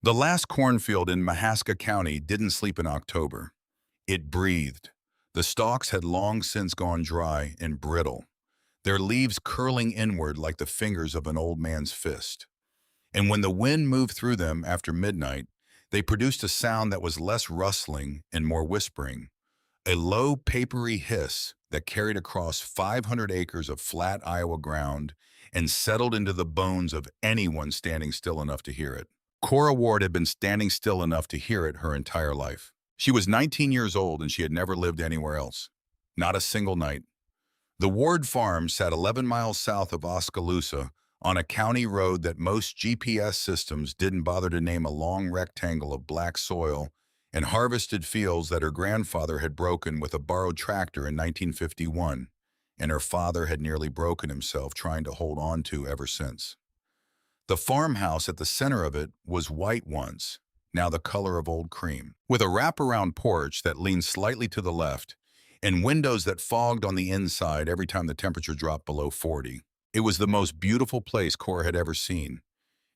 The last cornfield in Mahaska County didn't sleep in October. It breathed. The stalks had long since gone dry and brittle, their leaves curling inward like the fingers of an old man's fist. And when the wind moved through them after midnight, they produced a sound that was less rustling and more whispering, a low, papery hiss that carried across 500 acres of flat Iowa ground and settled into the bones of anyone standing still enough to hear it. Cora Ward had been standing still enough to hear it her entire life. She was 19 years old and she had never lived anywhere else. Not a single night. The Ward farm sat 11 miles south of Oskaloosa on a county road that most GPS systems didn't bother to name a long rectangle of black soil and harvested fields that her grandfather had broken with a borrowed tractor in 1951, and her father had nearly broken himself trying to hold on to ever since. The farmhouse at the center of it was white once, now the color of old cream, with a wraparound porch that leaned slightly to the left and windows that fogged on the inside every time the temperature dropped below 40. It was the most beautiful place Cora had ever seen.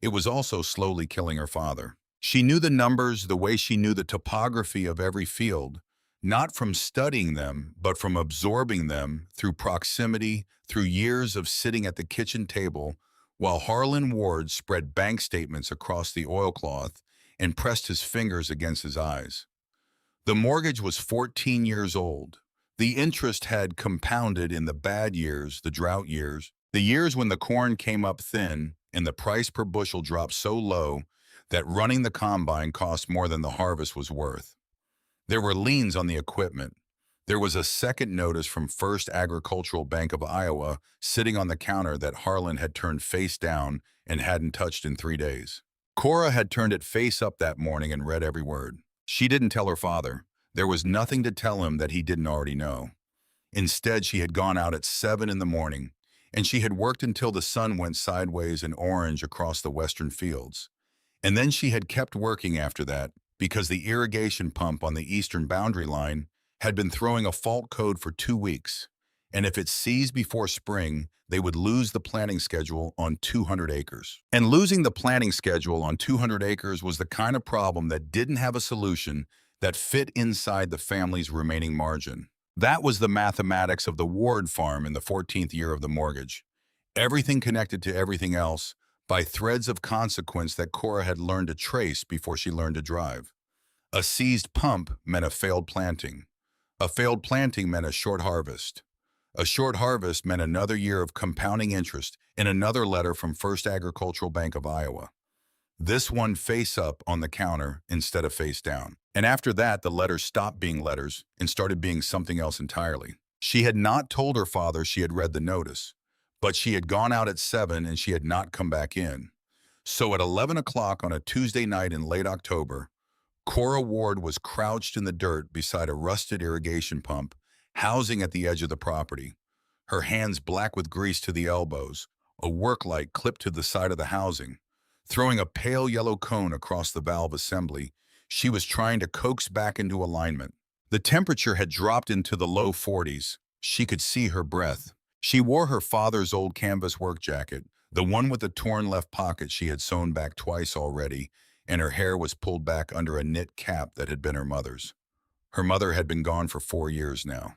It was also slowly killing her father. She knew the numbers the way she knew the topography of every field, not from studying them, but from absorbing them through proximity, through years of sitting at the kitchen table while Harlan Ward spread bank statements across the oilcloth and pressed his fingers against his eyes. The mortgage was 14 years old. The interest had compounded in the bad years, the drought years, the years when the corn came up thin and the price per bushel dropped so low that running the combine cost more than the harvest was worth. There were liens on the equipment. There was a second notice from First Agricultural Bank of Iowa sitting on the counter that Harlan had turned face down and hadn't touched in 3 days. Cora had turned it face up that morning and read every word. She didn't tell her father. There was nothing to tell him that he didn't already know. Instead, she had gone out at 7 in the morning, and she had worked until the sun went sideways and orange across the western fields. And then she had kept working after that because the irrigation pump on the eastern boundary line had been throwing a fault code for 2 weeks, and if it seized before spring, they would lose the planting schedule on 200 acres. And losing the planting schedule on 200 acres was the kind of problem that didn't have a solution that fit inside the family's remaining margin. That was the mathematics of the Ward farm in the 14th year of the mortgage. Everything connected to everything else by threads of consequence that Cora had learned to trace before she learned to drive. A seized pump meant a failed planting. A failed planting meant a short harvest. A short harvest meant another year of compounding interest in another letter from First Agricultural Bank of Iowa. This one face up on the counter instead of face down. And after that, the letters stopped being letters and started being something else entirely. She had not told her father she had read the notice, but she had gone out at 7 and she had not come back in. So at 11 o'clock on a Tuesday night in late October, Cora Ward was crouched in the dirt beside a rusted irrigation pump, housing at the edge of the property, her hands black with grease to the elbows, a work light clipped to the side of the housing. Throwing a pale yellow cone across the valve assembly, she was trying to coax back into alignment. The temperature had dropped into the low 40s. She could see her breath. She wore her father's old canvas work jacket, the one with the torn left pocket she had sewn back twice already, and her hair was pulled back under a knit cap that had been her mother's. Her mother had been gone for 4 years now.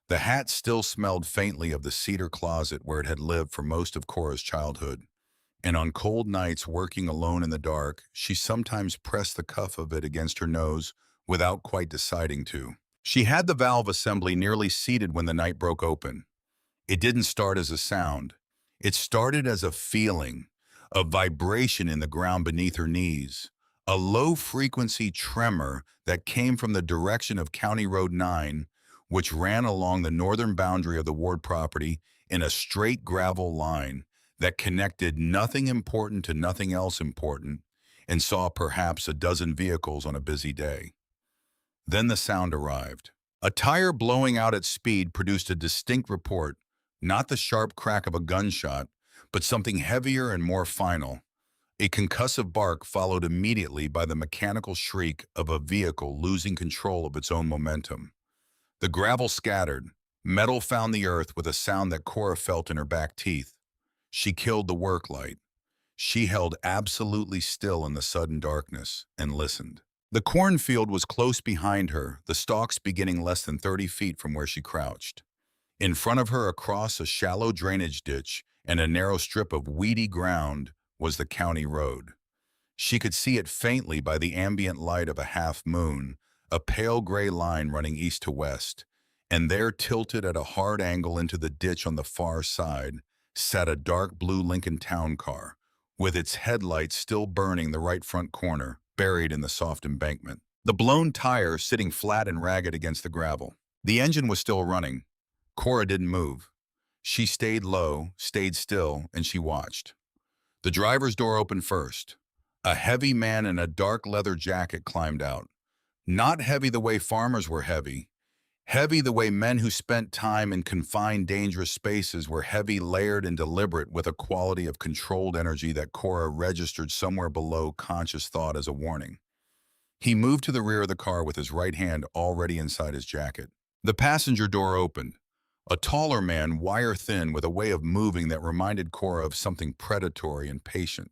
The hat still smelled faintly of the cedar closet where it had lived for most of Cora's childhood, and on cold nights working alone in the dark, she sometimes pressed the cuff of it against her nose without quite deciding to. She had the valve assembly nearly seated when the night broke open. It didn't start as a sound. It started as a feeling, a vibration in the ground beneath her knees, a low-frequency tremor that came from the direction of County Road 9, which ran along the northern boundary of the Ward property in a straight gravel line that connected nothing important to nothing else important and saw perhaps a dozen vehicles on a busy day. Then the sound arrived. A tire blowing out at speed produced a distinct report, not the sharp crack of a gunshot, but something heavier and more final. A concussive bark followed immediately by the mechanical shriek of a vehicle losing control of its own momentum. The gravel scattered. Metal found the earth with a sound that Cora felt in her back teeth. She killed the work light. She held absolutely still in the sudden darkness and listened. The cornfield was close behind her, the stalks beginning less than 30 feet from where she crouched. In front of her, across a shallow drainage ditch and a narrow strip of weedy ground, was the county road. She could see it faintly by the ambient light of a half moon, a pale gray line running east to west, and there, tilted at a hard angle into the ditch on the far side, sat a dark blue Lincoln Town car, with its headlights still burning the right front corner, buried in the soft embankment. The blown tire sitting flat and ragged against the gravel. The engine was still running. Cora didn't move. She stayed low, stayed still, and she watched. The driver's door opened first. A heavy man in a dark leather jacket climbed out. Not heavy the way farmers were heavy. Heavy the way men who spent time in confined, dangerous spaces were heavy, layered, and deliberate, with a quality of controlled energy that Cora registered somewhere below conscious thought as a warning. He moved to the rear of the car with his right hand already inside his jacket. The passenger door opened. A taller man, wire-thin, with a way of moving that reminded Cora of something predatory and patient.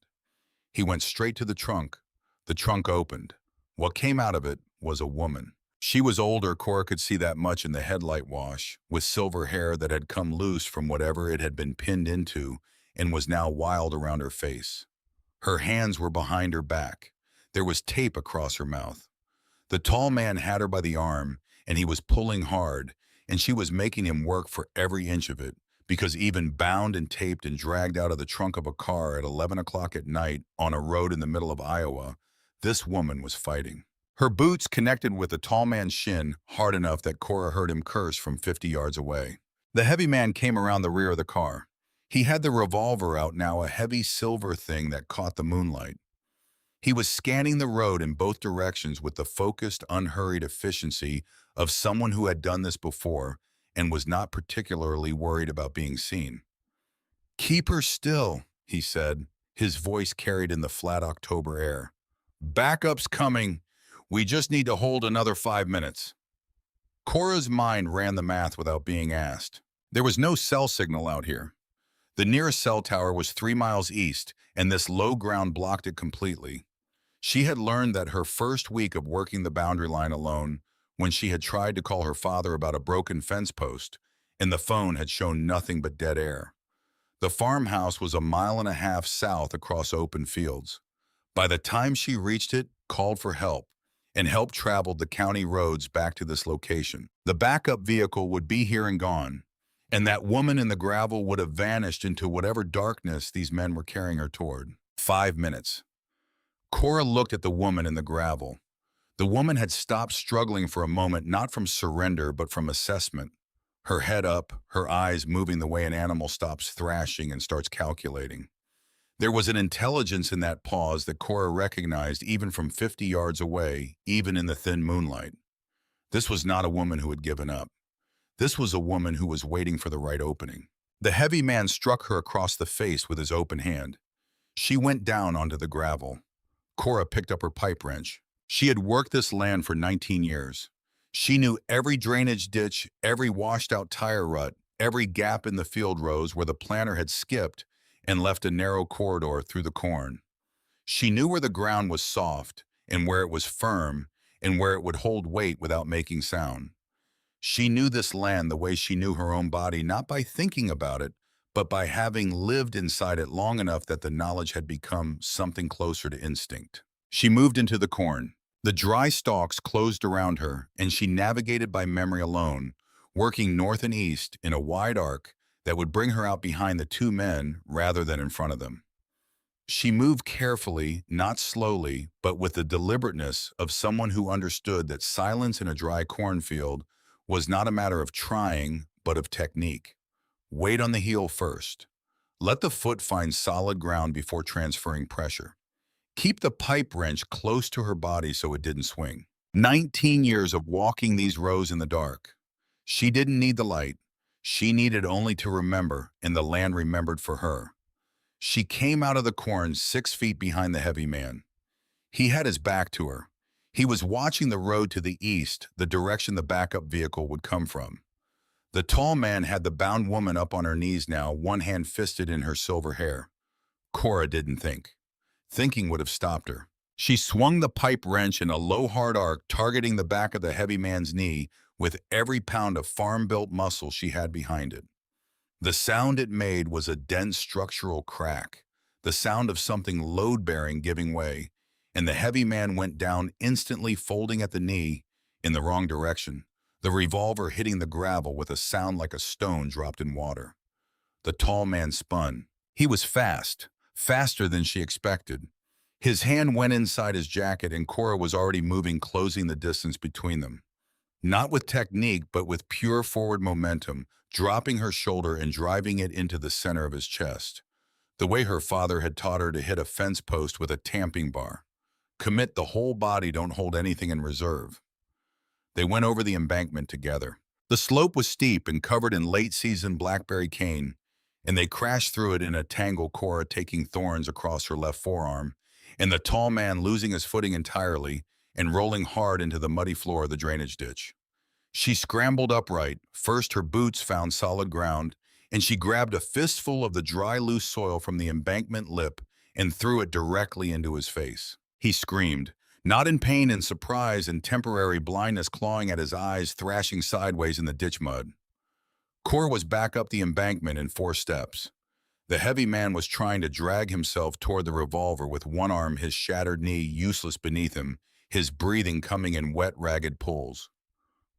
He went straight to the trunk. The trunk opened. What came out of it was a woman. She was older, Cora could see that much in the headlight wash, with silver hair that had come loose from whatever it had been pinned into and was now wild around her face. Her hands were behind her back. There was tape across her mouth. The tall man had her by the arm, and he was pulling hard, and she was making him work for every inch of it, because even bound and taped and dragged out of the trunk of a car at 11 o'clock at night on a road in the middle of Iowa, this woman was fighting. Her boots connected with the tall man's shin hard enough that Cora heard him curse from 50 yards away. The heavy man came around the rear of the car. He had the revolver out now, a heavy silver thing that caught the moonlight. He was scanning the road in both directions with the focused, unhurried efficiency of someone who had done this before and was not particularly worried about being seen. "Keep her still," he said, his voice carried in the flat October air. "Backup's coming. We just need to hold another 5 minutes." Cora's mind ran the math without being asked. There was no cell signal out here. The nearest cell tower was 3 miles east, and this low ground blocked it completely. She had learned that her first week of working the boundary line alone, when she had tried to call her father about a broken fence post, and the phone had shown nothing but dead air. The farmhouse was a mile and a half south across open fields. By the time she reached it, called for help, and help traveled the county roads back to this location, the backup vehicle would be here and gone, and that woman in the gravel would have vanished into whatever darkness these men were carrying her toward. 5 minutes. Cora looked at the woman in the gravel. The woman had stopped struggling for a moment, not from surrender, but from assessment. Her head up, her eyes moving the way an animal stops thrashing and starts calculating. There was an intelligence in that pause that Cora recognized even from 50 yards away, even in the thin moonlight. This was not a woman who had given up. This was a woman who was waiting for the right opening. The heavy man struck her across the face with his open hand. She went down onto the gravel. Cora picked up her pipe wrench. She had worked this land for 19 years. She knew every drainage ditch, every washed-out tire rut, every gap in the field rows where the planter had skipped and left a narrow corridor through the corn. She knew where the ground was soft and where it was firm and where it would hold weight without making sound. She knew this land the way she knew her own body, not by thinking about it, but by having lived inside it long enough that the knowledge had become something closer to instinct. She moved into the corn. The dry stalks closed around her, and she navigated by memory alone, working north and east in a wide arc that would bring her out behind the two men rather than in front of them. She moved carefully, not slowly, but with the deliberateness of someone who understood that silence in a dry cornfield was not a matter of trying, but of technique. Wait on the heel first. Let the foot find solid ground before transferring pressure. Keep the pipe wrench close to her body so it didn't swing. 19 years of walking these rows in the dark. She didn't need the light. She needed only to remember, and the land remembered for her. She came out of the corn 6 feet behind the heavy man. He had his back to her. He was watching the road to the east, the direction the backup vehicle would come from. The tall man had the bound woman up on her knees now, one hand fisted in her silver hair. Cora didn't think. Thinking would have stopped her. She swung the pipe wrench in a low hard arc, targeting the back of the heavy man's knee with every pound of farm-built muscle she had behind it. The sound it made was a dense structural crack, the sound of something load-bearing giving way, and the heavy man went down instantly, folding at the knee in the wrong direction, the revolver hitting the gravel with a sound like a stone dropped in water. The tall man spun. He was fast, faster than she expected. His hand went inside his jacket and Cora was already moving, closing the distance between them. Not with technique, but with pure forward momentum, dropping her shoulder and driving it into the center of his chest. The way her father had taught her to hit a fence post with a tamping bar. Commit the whole body, don't hold anything in reserve. They went over the embankment together. The slope was steep and covered in late-season blackberry cane, and they crashed through it in a tangle, Cora taking thorns across her left forearm, and the tall man losing his footing entirely and rolling hard into the muddy floor of the drainage ditch. She scrambled upright. First, her boots found solid ground, and she grabbed a fistful of the dry, loose soil from the embankment lip and threw it directly into his face. He screamed, not in pain and surprise and temporary blindness clawing at his eyes, thrashing sideways in the ditch mud. Cora was back up the embankment in 4 steps. The heavy man was trying to drag himself toward the revolver with one arm, his shattered knee useless beneath him, his breathing coming in wet, ragged pulls.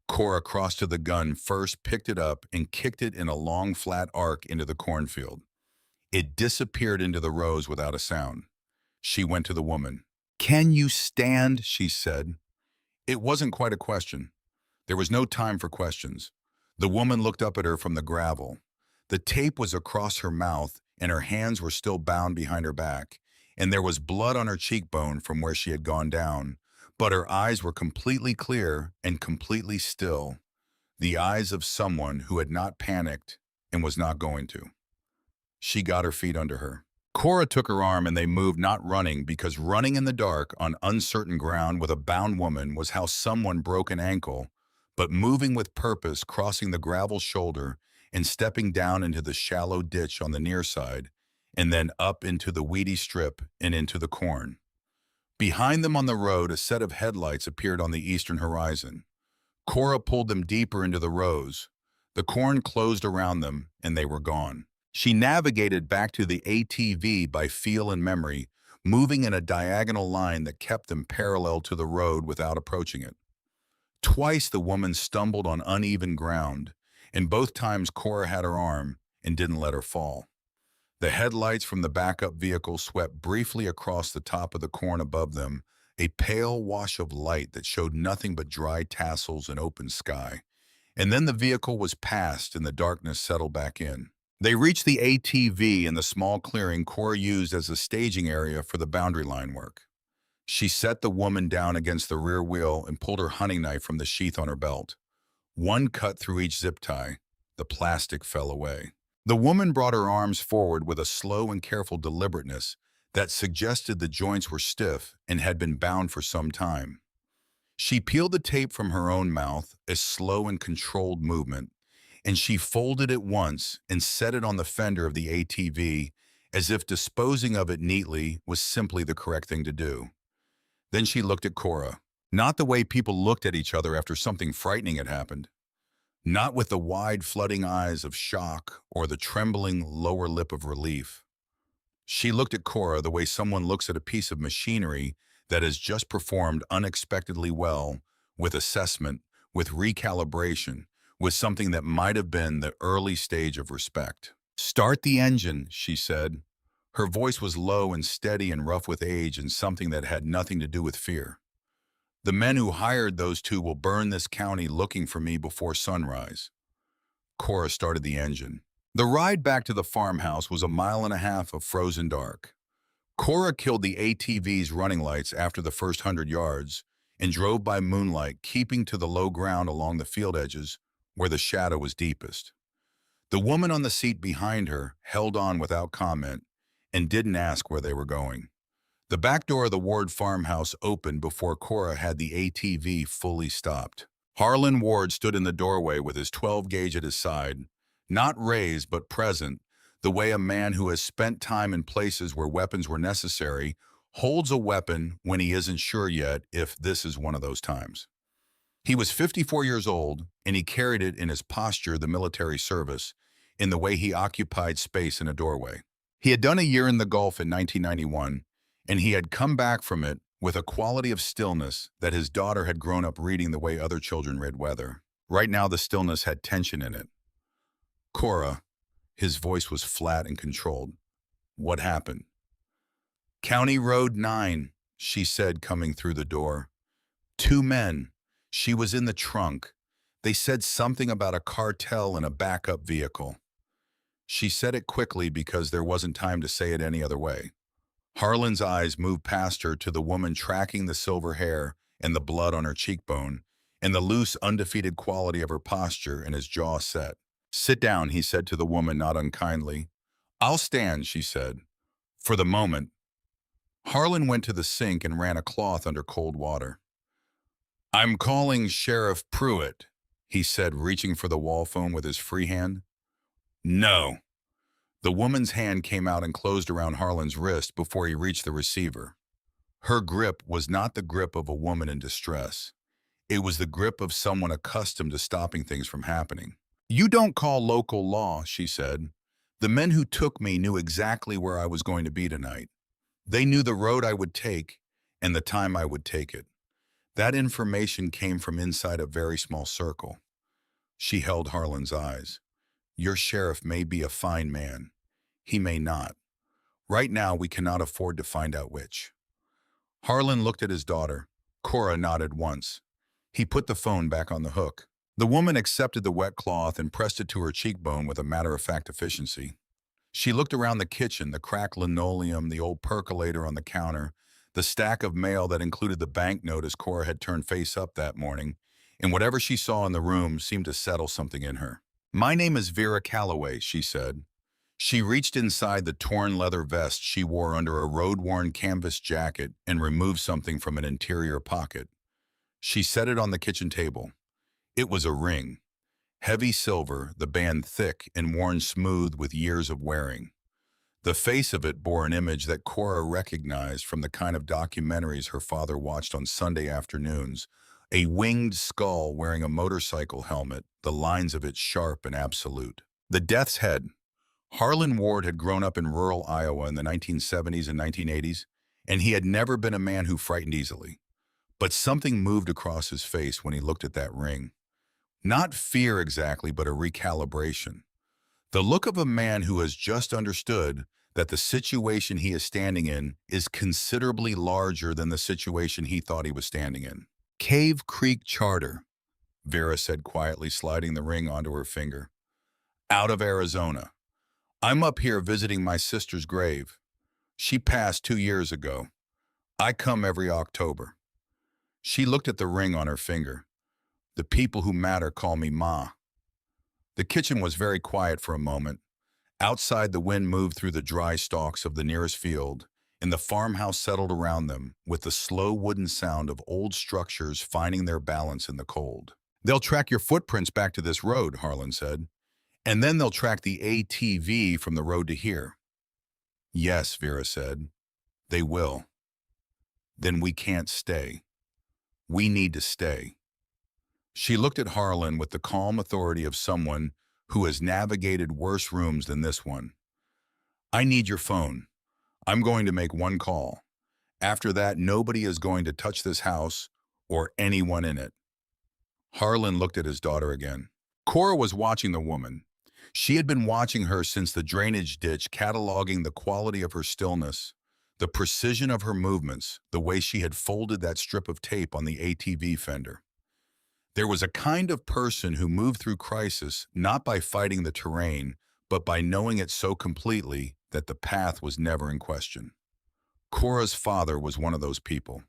Cora crossed to the gun first, picked it up, and kicked it in a long, flat arc into the cornfield. It disappeared into the rows without a sound. She went to the woman. "Can you stand?" she said. It wasn't quite a question. There was no time for questions. The woman looked up at her from the gravel. The tape was across her mouth, and her hands were still bound behind her back, and there was blood on her cheekbone from where she had gone down, but her eyes were completely clear and completely still, the eyes of someone who had not panicked and was not going to. She got her feet under her. Cora took her arm and they moved, not running, because running in the dark on uncertain ground with a bound woman was how someone broke an ankle, but moving with purpose, crossing the gravel shoulder and stepping down into the shallow ditch on the near side, and then up into the weedy strip and into the corn. Behind them on the road, a set of headlights appeared on the eastern horizon. Cora pulled them deeper into the rows. The corn closed around them, and they were gone. She navigated back to the ATV by feel and memory, moving in a diagonal line that kept them parallel to the road without approaching it. Twice the woman stumbled on uneven ground, and both times Cora had her arm and didn't let her fall. The headlights from the backup vehicle swept briefly across the top of the corn above them, a pale wash of light that showed nothing but dry tassels and open sky. And then the vehicle was passed and the darkness settled back in. They reached the ATV in the small clearing Cora used as a staging area for the boundary line work. She set the woman down against the rear wheel and pulled her hunting knife from the sheath on her belt. One cut through each zip tie. The plastic fell away. The woman brought her arms forward with a slow and careful deliberateness that suggested the joints were stiff and had been bound for some time. She peeled the tape from her own mouth, a slow and controlled movement, and she folded it once and set it on the fender of the ATV as if disposing of it neatly was simply the correct thing to do. Then she looked at Cora, not the way people looked at each other after something frightening had happened. Not with the wide, flooding eyes of shock or the trembling lower lip of relief. She looked at Cora the way someone looks at a piece of machinery that has just performed unexpectedly well, with assessment, with recalibration, with something that might have been the early stage of respect. "Start the engine," she said. Her voice was low and steady and rough with age and something that had nothing to do with fear. "The men who hired those two will burn this county looking for me before sunrise." Cora started the engine. The ride back to the farmhouse was a mile and a half of frozen dark. Cora killed the ATV's running lights after the first 100 yards and drove by moonlight, keeping to the low ground along the field edges where the shadow was deepest. The woman on the seat behind her held on without comment and didn't ask where they were going. The back door of the Ward farmhouse opened before Cora had the ATV fully stopped. Harlan Ward stood in the doorway with his 12 gauge at his side, not raised but present, The way a man who has spent time in places where weapons were necessary holds a weapon when he isn't sure yet if this is one of those times. He was 54 years old, and he carried it in his posture, the military service, in the way he occupied space in a doorway. He had done a year in the Gulf in 1991, and he had come back from it with a quality of stillness that his daughter had grown up reading the way other children read weather. Right now, the stillness had tension in it. Cora, his voice was flat and controlled. What happened? County Road 9, she said, coming through the door. Two men. She was in the trunk. They said something about a cartel and a backup vehicle. She said it quickly because there wasn't time to say it any other way. Harlan's eyes moved past her to the woman tracking the silver hair and the blood on her cheekbone, and the loose, undefeated quality of her posture, and his jaw set. Sit down, he said to the woman, not unkindly. I'll stand, she said. For the moment. Harlan went to the sink and ran a cloth under cold water. I'm calling Sheriff Pruitt, he said, reaching for the wall phone with his free hand. No. The woman's hand came out and closed around Harlan's wrist before he reached the receiver. Her grip was not the grip of a woman in distress. It was the grip of someone accustomed to stopping things from happening. You don't call local law, she said. The men who took me knew exactly where I was going to be tonight. They knew the road I would take and the time I would take it. That information came from inside a very small circle. She held Harlan's eyes. Your sheriff may be a fine man. He may not. Right now, we cannot afford to find out which. Harlan looked at his daughter. Cora nodded once. He put the phone back on the hook. The woman accepted the wet cloth and pressed it to her cheekbone with a matter-of-fact efficiency. She looked around the kitchen, the cracked linoleum, the old percolator on the counter, the stack of mail that included the banknote as Cora had turned face up that morning, and whatever she saw in the room seemed to settle something in her. My name is Vera Calloway, she said. She reached inside the torn leather vest she wore under a road-worn canvas jacket and removed something from an interior pocket. She set it on the kitchen table. It was a ring. Heavy silver, the band thick and worn smooth with years of wearing. The face of it bore an image that Cora recognized from the kind of documentaries her father watched on Sunday afternoons. A winged skull wearing a motorcycle helmet, the lines of it sharp and absolute. The death's head. Harlan Ward had grown up in rural Iowa in the 1970s and 1980s, and he had never been a man who frightened easily. But something moved across his face when he looked at that ring. Not fear exactly, but a recalibration. The look of a man who has just understood that the situation he is standing in is considerably larger than the situation he thought he was standing in. Cave Creek Charter, Vera said quietly, sliding the ring onto her finger. Out of Arizona. I'm up here visiting my sister's grave. She passed 2 years ago. I come every October. She looked at the ring on her finger. The people who matter call me Ma. The kitchen was very quiet for a moment. Outside, the wind moved through the dry stalks of the nearest field, and the farmhouse settled around them with the slow wooden sound of old structures finding their balance in the cold. They'll track your footprints back to this road, Harlan said, and then they'll track the ATV from the road to here. Yes, Vera said. They will. Then we can't stay. We need to stay. She looked at Harlan with the calm authority of someone who has navigated worse rooms than this one. I need your phone. I'm going to make one call. After that, nobody is going to touch this house or anyone in it. Harlan looked at his daughter again. Cora was watching the woman. She had been watching her since the drainage ditch, cataloging the quality of her stillness, the precision of her movements, the way she had folded that strip of tape on the ATV fender. There was a kind of person who moved through crisis not by fighting the terrain, but by knowing it so completely that the path was never in question. Cora's father was one of those people.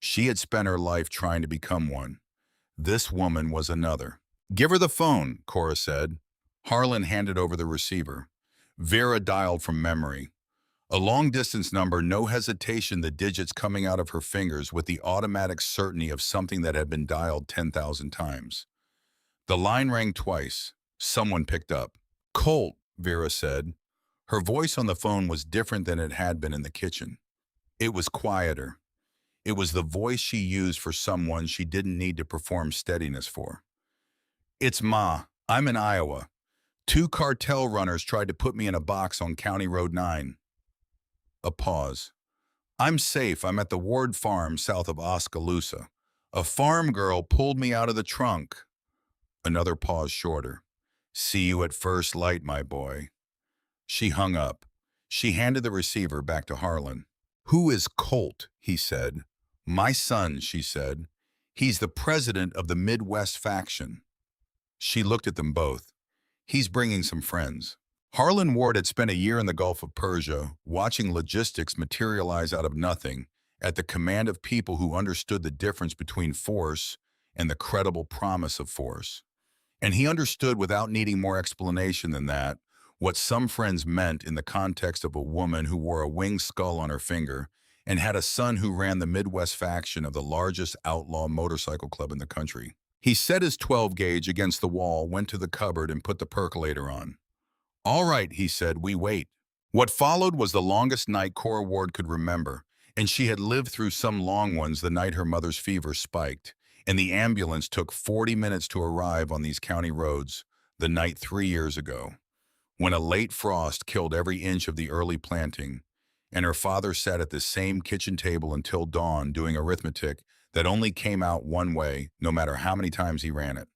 She had spent her life trying to become one. This woman was another. Give her the phone, Cora said. Harlan handed over the receiver. Vera dialed from memory. A long-distance number, no hesitation, the digits coming out of her fingers with the automatic certainty of something that had been dialed 10,000 times. The line rang twice. Someone picked up. Colt, Vera said. Her voice on the phone was different than it had been in the kitchen. It was quieter. It was the voice she used for someone she didn't need to perform steadiness for. "It's Ma. I'm in Iowa. Two cartel runners tried to put me in a box on County Road 9. A pause. "I'm safe. I'm at the Ward Farm south of Oskaloosa. A farm girl pulled me out of the trunk." Another pause shorter. "See you at first light, my boy." She hung up. She handed the receiver back to Harlan. "Who is Colt?" he said. "My son," she said. "He's the president of the Midwest faction." She looked at them both. "He's bringing some friends." Harlan Ward had spent a year in the Gulf of Persia, watching logistics materialize out of nothing, at the command of people who understood the difference between force and the credible promise of force. And he understood without needing more explanation than that, what some friends meant in the context of a woman who wore a winged skull on her finger and had a son who ran the Midwest faction of the largest outlaw motorcycle club in the country. He set his 12 gauge against the wall, went to the cupboard, and put the percolator on. "All right," he said, "we wait." What followed was the longest night Cora Ward could remember, and she had lived through some long ones the night her mother's fever spiked, and the ambulance took 40 minutes to arrive on these county roads the night 3 years ago, when a late frost killed every inch of the early planting, and her father sat at the same kitchen table until dawn doing arithmetic that only came out one way, no matter how many times he ran it.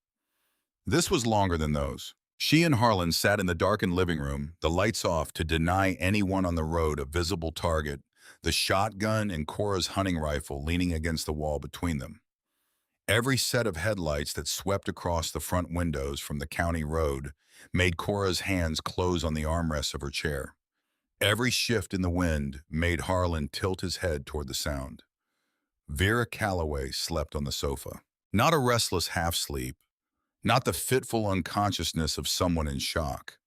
This was longer than those. She and Harlan sat in the darkened living room, the lights off, to deny anyone on the road a visible target, the shotgun and Cora's hunting rifle leaning against the wall between them. Every set of headlights that swept across the front windows from the county road made Cora's hands close on the armrests of her chair. Every shift in the wind made Harlan tilt his head toward the sound. Vera Calloway slept on the sofa. Not a restless half-sleep, not the fitful unconsciousness of someone in shock.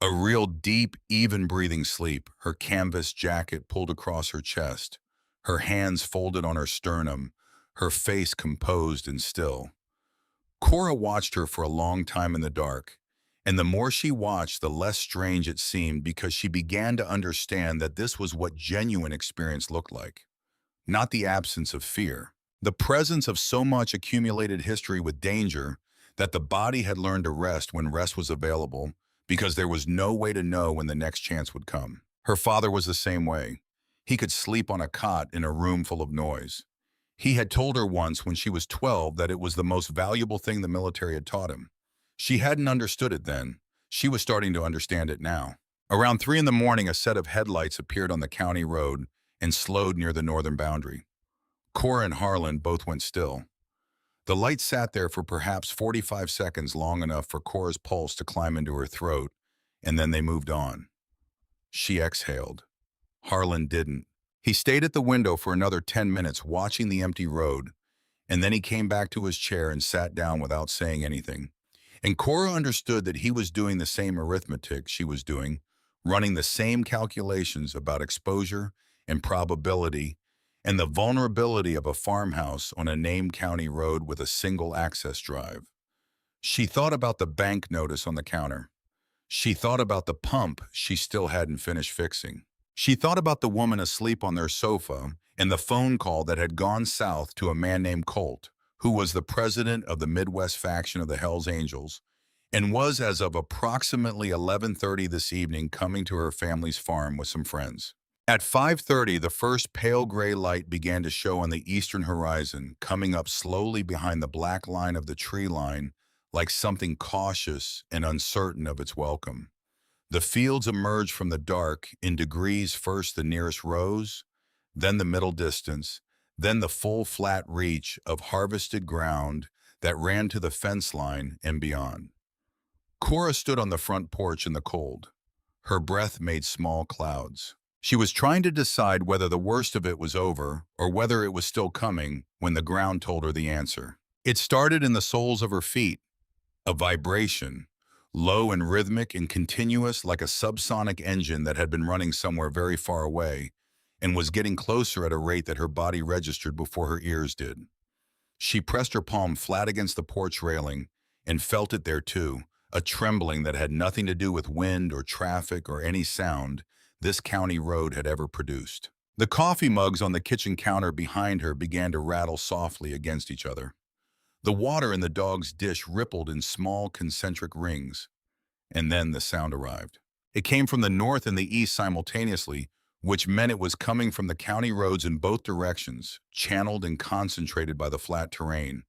A real deep, even-breathing sleep, her canvas jacket pulled across her chest, her hands folded on her sternum, her face composed and still. Cora watched her for a long time in the dark, and the more she watched, the less strange it seemed, because she began to understand that this was what genuine experience looked like. Not the absence of fear, the presence of so much accumulated history with danger that the body had learned to rest when rest was available, because there was no way to know when the next chance would come. Her father was the same way. He could sleep on a cot in a room full of noise. He had told her once when she was 12 that it was the most valuable thing the military had taught him. She hadn't understood it then. She was starting to understand it now. Around 3 in the morning, a set of headlights appeared on the county road and slowed near the northern boundary. Cora and Harlan both went still. The light sat there for perhaps 45 seconds, long enough for Cora's pulse to climb into her throat, and then they moved on. She exhaled. Harlan didn't. He stayed at the window for another 10 minutes, watching the empty road, and then he came back to his chair and sat down without saying anything. And Cora understood that he was doing the same arithmetic she was doing, running the same calculations about exposure and probability and the vulnerability of a farmhouse on a named county road with a single access drive. She thought about the bank notice on the counter. She thought about the pump she still hadn't finished fixing. She thought about the woman asleep on their sofa and the phone call that had gone south to a man named Colt, who was the president of the Midwest faction of the Hells Angels, and was, as of approximately 11:30 this evening, coming to her family's farm with some friends. At 5:30, the first pale gray light began to show on the eastern horizon, coming up slowly behind the black line of the tree line, like something cautious and uncertain of its welcome. The fields emerged from the dark in degrees, first the nearest rows, then the middle distance, then the full flat reach of harvested ground that ran to the fence line and beyond. Cora stood on the front porch in the cold. Her breath made small clouds. She was trying to decide whether the worst of it was over or whether it was still coming when the ground told her the answer. It started in the soles of her feet, a vibration, low and rhythmic and continuous, like a subsonic engine that had been running somewhere very far away and was getting closer at a rate that her body registered before her ears did. She pressed her palm flat against the porch railing and felt it there too, a trembling that had nothing to do with wind or traffic or any sound this county road had ever produced. The coffee mugs on the kitchen counter behind her began to rattle softly against each other. The water in the dog's dish rippled in small concentric rings, and then the sound arrived. It came from the north and the east simultaneously, which meant it was coming from the county roads in both directions, channeled and concentrated by the flat terrain,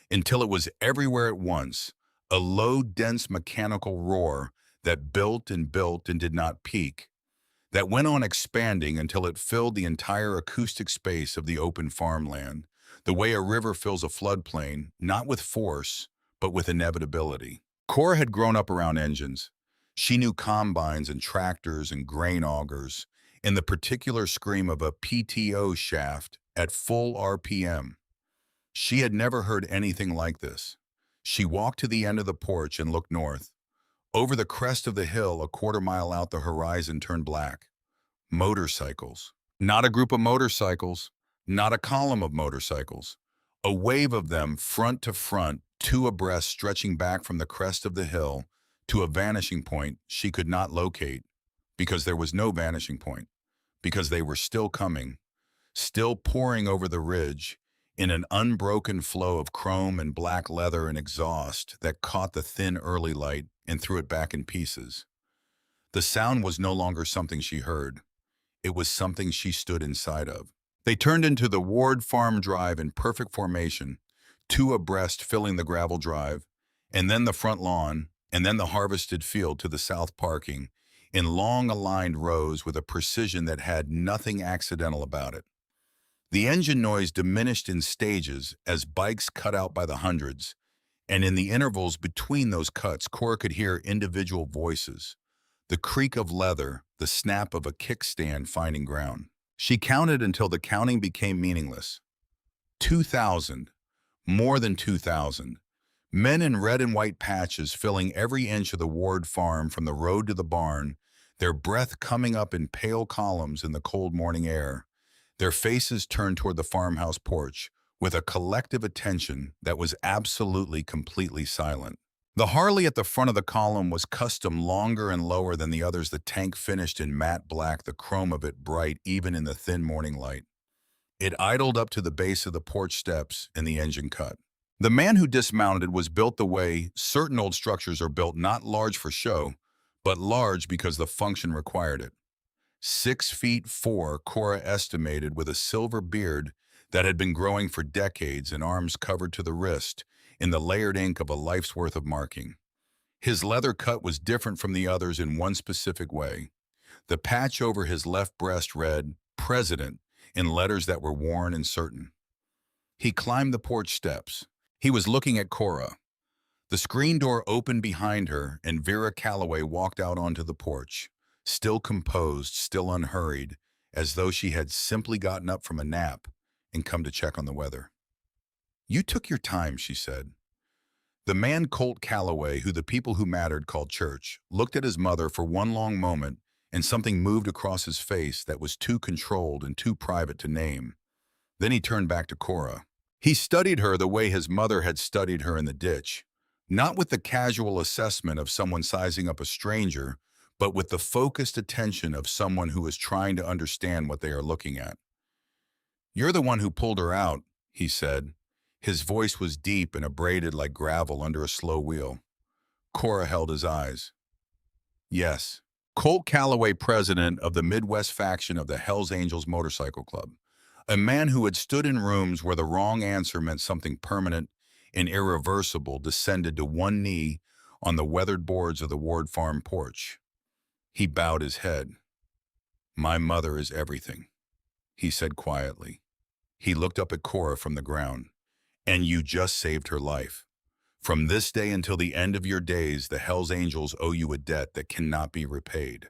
until it was everywhere at once, a low, dense mechanical roar that built and did not peak, that went on expanding until it filled the entire acoustic space of the open farmland, the way a river fills a floodplain, not with force, but with inevitability. Cora had grown up around engines. She knew combines and tractors and grain augers, and the particular scream of a PTO shaft at full RPM. She had never heard anything like this. She walked to the end of the porch and looked north. Over the crest of the hill, a quarter-mile out, the horizon turned black. Motorcycles. Not a group of motorcycles, not a column of motorcycles. A wave of them, front to front, two abreast, stretching back from the crest of the hill to a vanishing point she could not locate, because there was no vanishing point, because they were still coming, still pouring over the ridge in an unbroken flow of chrome and black leather and exhaust that caught the thin early light and threw it back in pieces. The sound was no longer something she heard. It was something she stood inside of. They turned into the Ward Farm Drive in perfect formation, two abreast filling the gravel drive, and then the front lawn, and then the harvested field to the south parking, in long aligned rows with a precision that had nothing accidental about it. The engine noise diminished in stages as bikes cut out by the hundreds, and in the intervals between those cuts, Cora could hear individual voices, the creak of leather, the snap of a kickstand finding ground. She counted until the counting became meaningless. 2,000, more than 2,000. Men in red and white patches filling every inch of the Ward farm from the road to the barn, their breath coming up in pale columns in the cold morning air, their faces turned toward the farmhouse porch with a collective attention that was absolutely, completely silent. The Harley at the front of the column was custom longer and lower than the others, the tank finished in matte black, the chrome of it bright even in the thin morning light. It idled up to the base of the porch steps and the engine cut. The man who dismounted was built the way certain old structures are built, not large for show, but large because the function required it. 6'4", Cora estimated, with a silver beard that had been growing for decades and arms covered to the wrist in the layered ink of a life's worth of marking. His leather cut was different from the others in one specific way. The patch over his left breast read, "President," in letters that were worn and certain. He climbed the porch steps. He was looking at Cora. The screen door opened behind her, and Vera Calloway walked out onto the porch, still composed, still unhurried, as though she had simply gotten up from a nap and come to check on the weather. "You took your time," she said. The man Colt Calloway, who the people who mattered called Church, looked at his mother for one long moment, and something moved across his face that was too controlled and too private to name. Then he turned back to Cora. He studied her the way his mother had studied her in the ditch, not with the casual assessment of someone sizing up a stranger, but with the focused attention of someone who is trying to understand what they are looking at. "You're the one who pulled her out," he said. His voice was deep and abraded like gravel under a slow wheel. Cora held his eyes. "Yes." Colt Calloway, president of the Midwest faction of the Hells Angels Motorcycle Club. A man who had stood in rooms where the wrong answer meant something permanent and irreversible, descended to one knee on the weathered boards of the Ward farm porch. He bowed his head. "My mother is everything," he said quietly. He looked up at Cora from the ground. "And you just saved her life. From this day until the end of your days, the Hells Angels owe you a debt that cannot be repaid."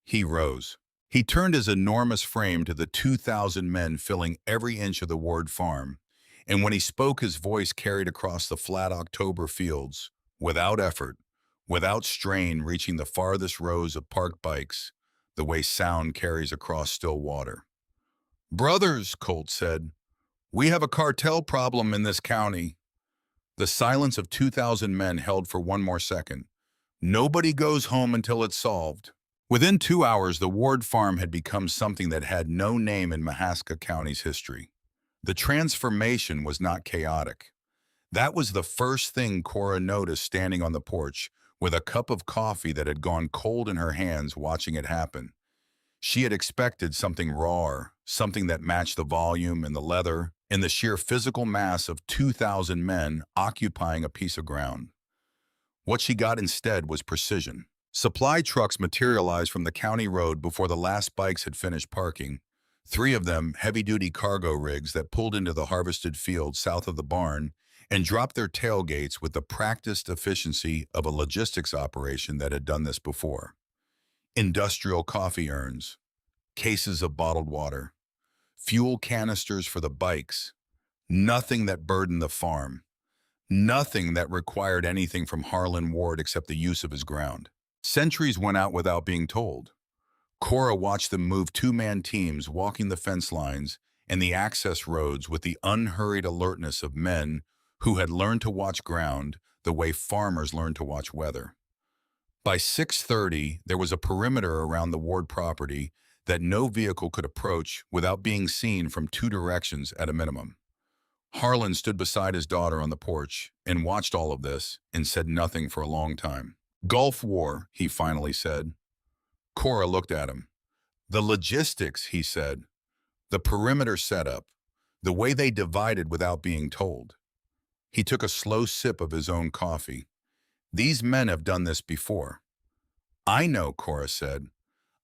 He rose. He turned his enormous frame to the 2,000 men filling every inch of the Ward farm, and when he spoke, his voice carried across the flat October fields, without effort, without strain, reaching the farthest rows of parked bikes, the way sound carries across still water. "Brothers," Colt said, "we have a cartel problem in this county." The silence of 2,000 men held for one more second, Nobody goes home until it's solved. Within 2 hours, the Ward farm had become something that had no name in Mahaska County's history. The transformation was not chaotic. That was the first thing Cora noticed standing on the porch with a cup of coffee that had gone cold in her hands watching it happen. She had expected something raw, something that matched the volume and the leather and the sheer physical mass of 2,000 men occupying a piece of ground. What she got instead was precision. Supply trucks materialized from the county road before the last bikes had finished parking. 3 of them heavy-duty cargo rigs that pulled into the harvested field south of the barn and dropped their tailgates with the practiced efficiency of a logistics operation that had done this before. Industrial coffee urns, cases of bottled water, fuel canisters for the bikes, nothing that burdened the farm, nothing that required anything from Harlan Ward except the use of his ground. Sentries went out without being told. Cora watched them move 2-man teams walking the fence lines and the access roads with the unhurried alertness of men who had learned to watch ground the way farmers learn to watch weather. By 6:30, there was a perimeter around the Ward property that no vehicle could approach without being seen from 2 directions at a minimum. Harlan stood beside his daughter on the porch and watched all of this and said nothing for a long time. "Gulf War," he finally said. Cora looked at him. "The logistics," he said. "The perimeter setup. The way they divided without being told." He took a slow sip of his own coffee. "These men have done this before." "I know," Cora said.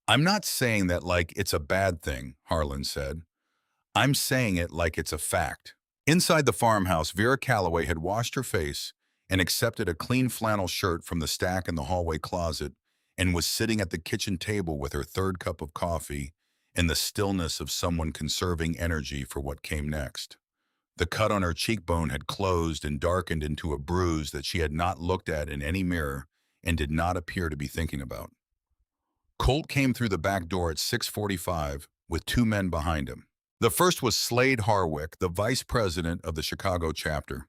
"I'm not saying that like it's a bad thing," Harlan said. "I'm saying it like it's a fact." Inside the farmhouse, Vera Calloway had washed her face and accepted a clean flannel shirt from the stack in the hallway closet and was sitting at the kitchen table with her 3rd cup of coffee in the stillness of someone conserving energy for what came next. The cut on her cheekbone had closed and darkened into a bruise that she had not looked at in any mirror and did not appear to be thinking about. Colt came through the back door at 6:45 with 2 men behind him. The first was Slade Harwick, the vice president of the Chicago chapter,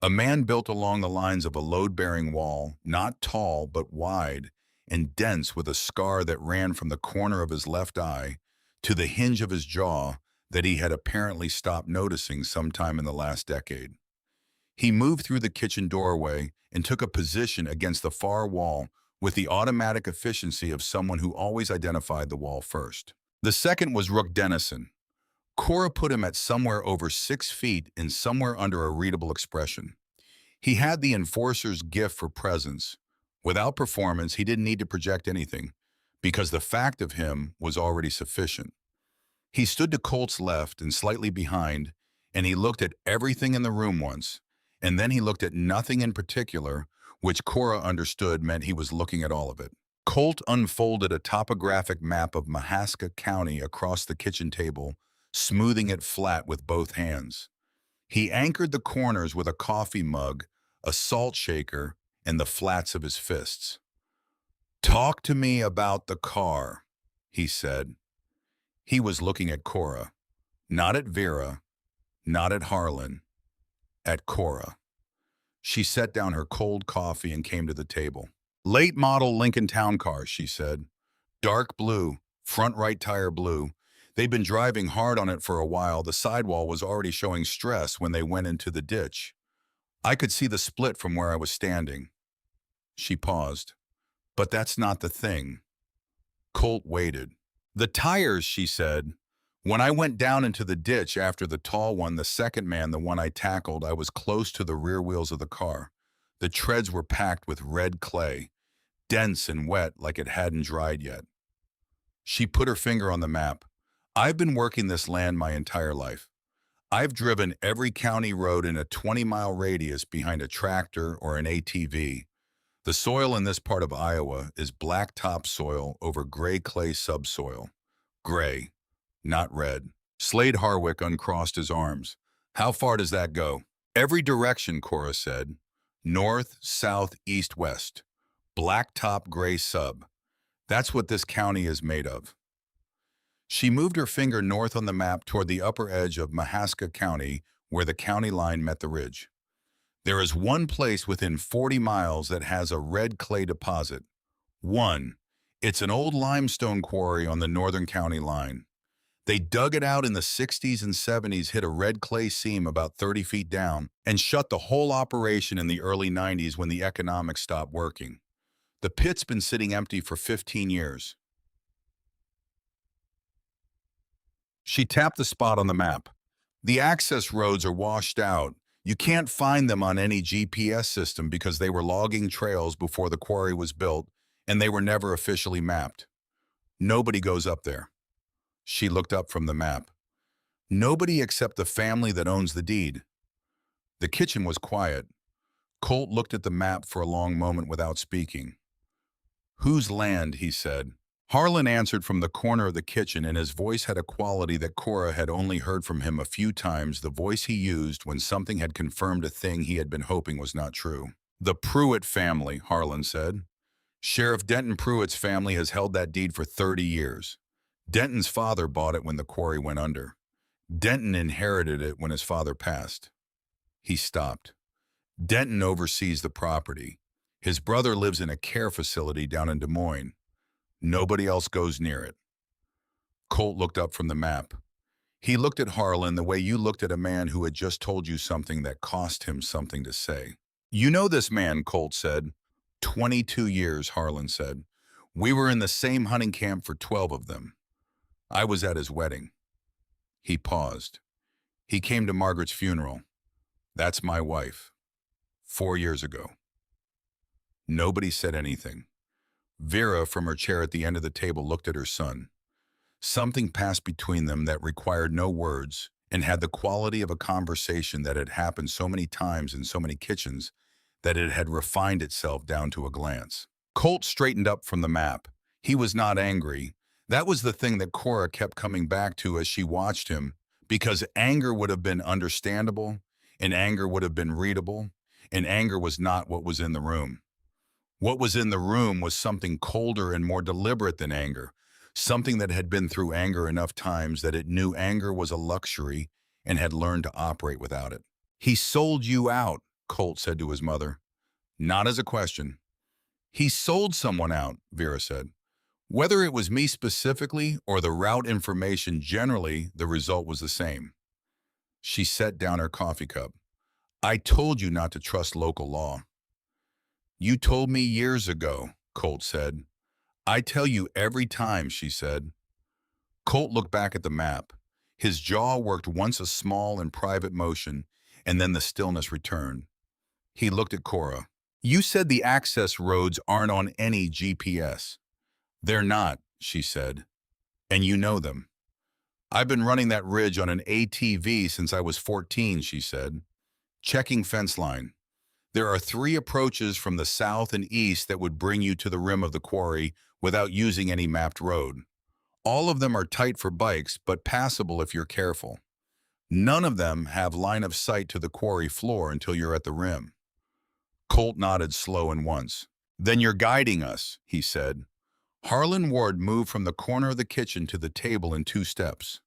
a man built along the lines of a load-bearing wall, not tall but wide and dense with a scar that ran from the corner of his left eye to the hinge of his jaw that he had apparently stopped noticing sometime in the last decade. He moved through the kitchen doorway and took a position against the far wall with the automatic efficiency of someone who always identified the wall first. The second was Rook Dennison. Cora put him at somewhere over 6 feet and somewhere under a readable expression. He had the enforcer's gift for presence. Without performance, he didn't need to project anything, because the fact of him was already sufficient. He stood to Colt's left and slightly behind, and he looked at everything in the room once, and then he looked at nothing in particular, which Cora understood meant he was looking at all of it. Colt unfolded a topographic map of Mahaska County across the kitchen table, smoothing it flat with both hands. He anchored the corners with a coffee mug, a salt shaker, and the flats of his fists. "Talk to me about the car," he said. He was looking at Cora, not at Vera, not at Harlan, at Cora. She set down her cold coffee and came to the table. "Late model Lincoln Town Car," she said. "Dark blue, front right tire blue. They'd been driving hard on it for a while. The sidewall was already showing stress when they went into the ditch. I could see the split from where I was standing." She paused. "But that's not the thing." Colt waited. "The tires," she said. "When I went down into the ditch after the tall one, the second man, the one I tackled, I was close to the rear wheels of the car. The treads were packed with red clay, dense and wet like it hadn't dried yet." She put her finger on the map. "I've been working this land my entire life. I've driven every county road in a 20-mile radius behind a tractor or an ATV. The soil in this part of Iowa is black topsoil over gray clay subsoil. Gray, not red." Slade Harwick uncrossed his arms. "How far does that go?" "Every direction," Cora said. "North, south, east, west. Black top, gray sub. That's what this county is made of." She moved her finger north on the map toward the upper edge of Mahaska County, where the county line met the ridge. There is one place within 40 miles that has a red clay deposit. One, it's an old limestone quarry on the northern county line. They dug it out in the 60s and 70s, hit a red clay seam about 30 feet down, and shut the whole operation in the early 90s when the economics stopped working. The pit's been sitting empty for 15 years. She tapped the spot on the map. The access roads are washed out. You can't find them on any GPS system because they were logging trails before the quarry was built, and they were never officially mapped. Nobody goes up there. She looked up from the map. Nobody except the family that owns the deed. The kitchen was quiet. Colt looked at the map for a long moment without speaking. "Whose land?" he said. Harlan answered from the corner of the kitchen, and his voice had a quality that Cora had only heard from him a few times, the voice he used when something had confirmed a thing he had been hoping was not true. "The Pruitt family," Harlan said. "Sheriff Denton Pruitt's family has held that deed for 30 years. Denton's father bought it when the quarry went under. Denton inherited it when his father passed." He stopped. "Denton oversees the property. His brother lives in a care facility down in Des Moines. Nobody else goes near it." Colt looked up from the map. He looked at Harlan the way you looked at a man who had just told you something that cost him something to say. "You know this man," Colt said. 22 years, Harlan said. "We were in the same hunting camp for 12 of them. I was at his wedding." He paused. "He came to Margaret's funeral. That's my wife. 4 years ago." Nobody said anything. Vera, from her chair at the end of the table, looked at her son. Something passed between them that required no words and had the quality of a conversation that had happened so many times in so many kitchens that it had refined itself down to a glance. Colt straightened up from the map. He was not angry. That was the thing that Cora kept coming back to as she watched him, because anger would have been understandable, and anger would have been readable, and anger was not what was in the room. What was in the room was something colder and more deliberate than anger, something that had been through anger enough times that it knew anger was a luxury and had learned to operate without it. "He sold you out," Colt said to his mother. Not as a question. "He sold someone out," Vera said. "Whether it was me specifically or the route information generally, the result was the same." She set down her coffee cup. "I told you not to trust local law." "You told me years ago," Colt said. "I tell you every time," she said. Colt looked back at the map. His jaw worked once a small and private motion, and then the stillness returned. He looked at Cora. "You said the access roads aren't on any GPS. "They're not," she said. "And you know them." "I've been running that ridge on an ATV since I was 14, she said. "Checking fence line. There are 3 approaches from the south and east that would bring you to the rim of the quarry without using any mapped road. All of them are tight for bikes, but passable if you're careful. None of them have line of sight to the quarry floor until you're at the rim." Colt nodded slow and once. "Then you're guiding us," he said. Harlan Ward moved from the corner of the kitchen to the table in 2 steps.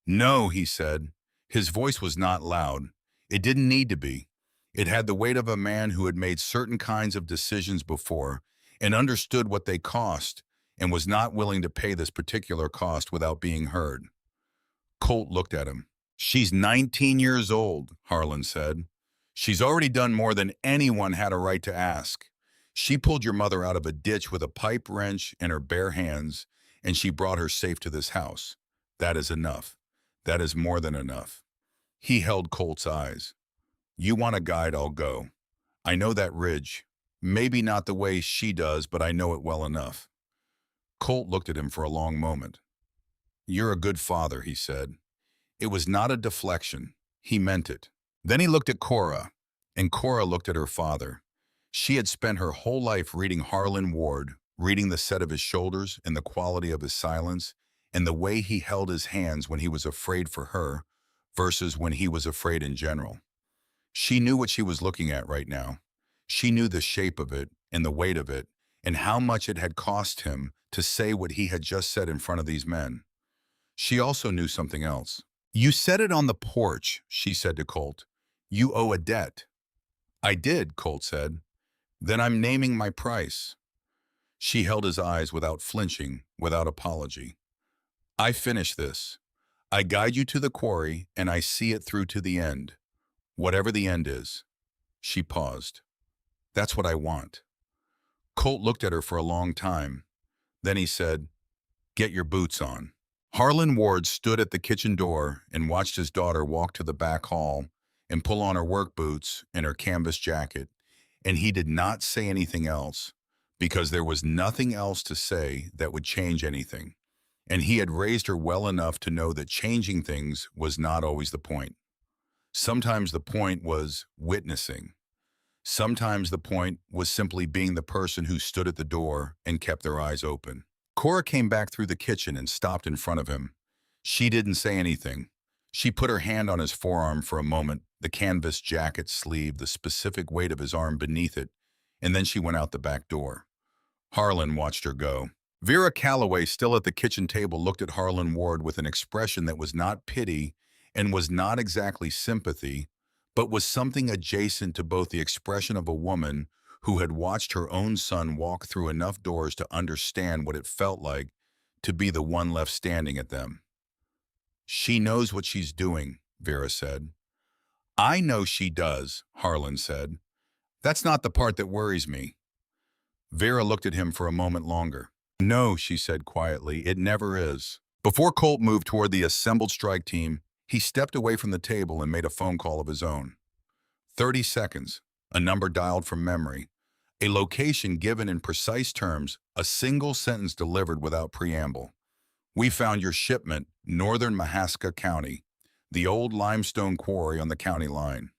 "No," he said. His voice was not loud. It didn't need to be. It had the weight of a man who had made certain kinds of decisions before and understood what they cost and was not willing to pay this particular cost without being heard. Colt looked at him. "She's 19 years old," Harlan said. "She's already done more than anyone had a right to ask. She pulled your mother out of a ditch with a pipe wrench in her bare hands, and she brought her safe to this house. That is enough. That is more than enough." He held Colt's eyes. "You want a guide, I'll go. I know that ridge. Maybe not the way she does, but I know it well enough." Colt looked at him for a long moment. "You're a good father," he said. It was not a deflection. He meant it. Then he looked at Cora, and Cora looked at her father. She had spent her whole life reading Harlan Ward, reading the set of his shoulders and the quality of his silence, and the way he held his hands when he was afraid for her versus when he was afraid in general. She knew what she was looking at right now. She knew the shape of it and the weight of it and how much it had cost him to say what he had just said in front of these men. She also knew something else. "You said it on the porch," she said to Colt. "You owe a debt." I did, Colt said. Then I'm naming my price. She held his eyes without flinching, without apology. I finish this. I guide you to the quarry, and I see it through to the end. Whatever the end is. She paused. That's what I want. Colt looked at her for a long time. Then he said, get your boots on. Harlan Ward stood at the kitchen door and watched his daughter walk to the back hall and pull on her work boots and her canvas jacket, and he did not say anything else because there was nothing else to say that would change anything, and he had raised her well enough to know that changing things was not always the point. Sometimes the point was witnessing. Sometimes the point was simply being the person who stood at the door and kept their eyes open. Cora came back through the kitchen and stopped in front of him. She didn't say anything. She put her hand on his forearm for a moment, the canvas jacket sleeve, the specific weight of his arm beneath it, and then she went out the back door. Harlan watched her go. Vera Calloway, still at the kitchen table, looked at Harlan Ward with an expression that was not pity and was not exactly sympathy, but was something adjacent to both the expression of a woman who had watched her own son walk through enough doors to understand what it felt like to be the one left standing at them. She knows what she's doing, Vera said. I know she does, Harlan said. That's not the part that worries me. Vera looked at him for a moment longer. No, she said quietly, it never is. Before Colt moved toward the assembled strike team, he stepped away from the table and made a phone call of his own. 30 seconds, a number dialed from memory, a location given in precise terms, a single sentence delivered without preamble. We found your shipment, northern Mahaska County, the old limestone quarry on the county line.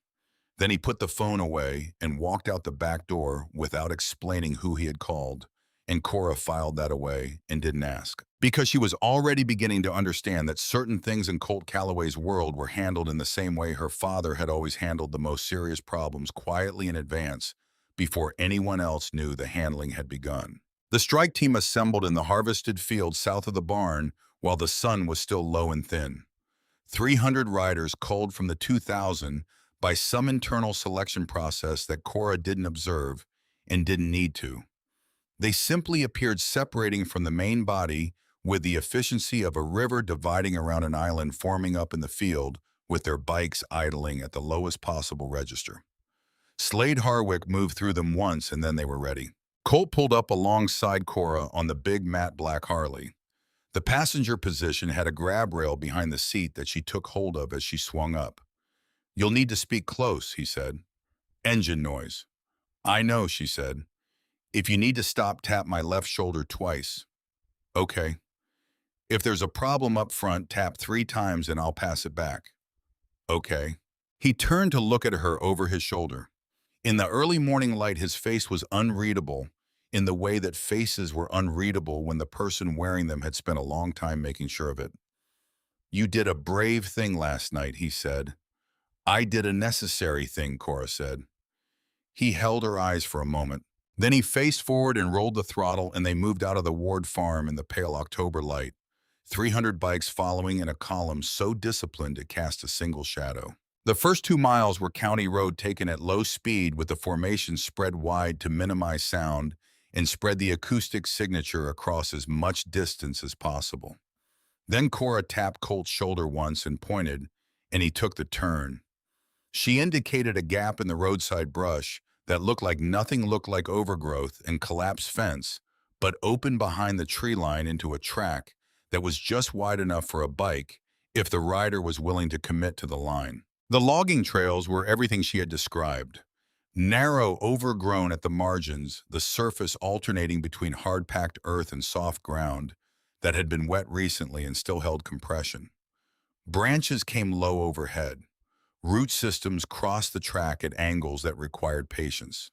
Then he put the phone away and walked out the back door without explaining who he had called, and Cora filed that away and didn't ask. Because she was already beginning to understand that certain things in Colt Calloway's world were handled in the same way her father had always handled the most serious problems, quietly in advance, before anyone else knew the handling had begun. The strike team assembled in the harvested field south of the barn while the sun was still low and thin. 300 riders culled from the 2,000 by some internal selection process that Cora didn't observe and didn't need to. They simply appeared separating from the main body with the efficiency of a river dividing around an island forming up in the field with their bikes idling at the lowest possible register. Slade Harwick moved through them once and then they were ready. Colt pulled up alongside Cora on the big matte black Harley. The passenger position had a grab rail behind the seat that she took hold of as she swung up. You'll need to speak close, he said. Engine noise. I know, she said. If you need to stop, tap my left shoulder twice. Okay. If there's a problem up front, tap 3 times and I'll pass it back. Okay. He turned to look at her over his shoulder. In the early morning light, his face was unreadable in the way that faces were unreadable when the person wearing them had spent a long time making sure of it. You did a brave thing last night, he said. I did a necessary thing, Cora said. He held her eyes for a moment. Then he faced forward and rolled the throttle, and they moved out of the Ward farm in the pale October light, 300 bikes following in a column so disciplined it cast a single shadow. The first 2 miles were county road taken at low speed with the formation spread wide to minimize sound and spread the acoustic signature across as much distance as possible. Then Cora tapped Colt's shoulder once and pointed, and he took the turn. She indicated a gap in the roadside brush that looked like overgrowth and collapsed fence, but opened behind the tree line into a track that was just wide enough for a bike if the rider was willing to commit to the line. The logging trails were everything she had described. Narrow, overgrown at the margins, the surface alternating between hard-packed earth and soft ground that had been wet recently and still held compression. Branches came low overhead. Root systems crossed the track at angles that required patience.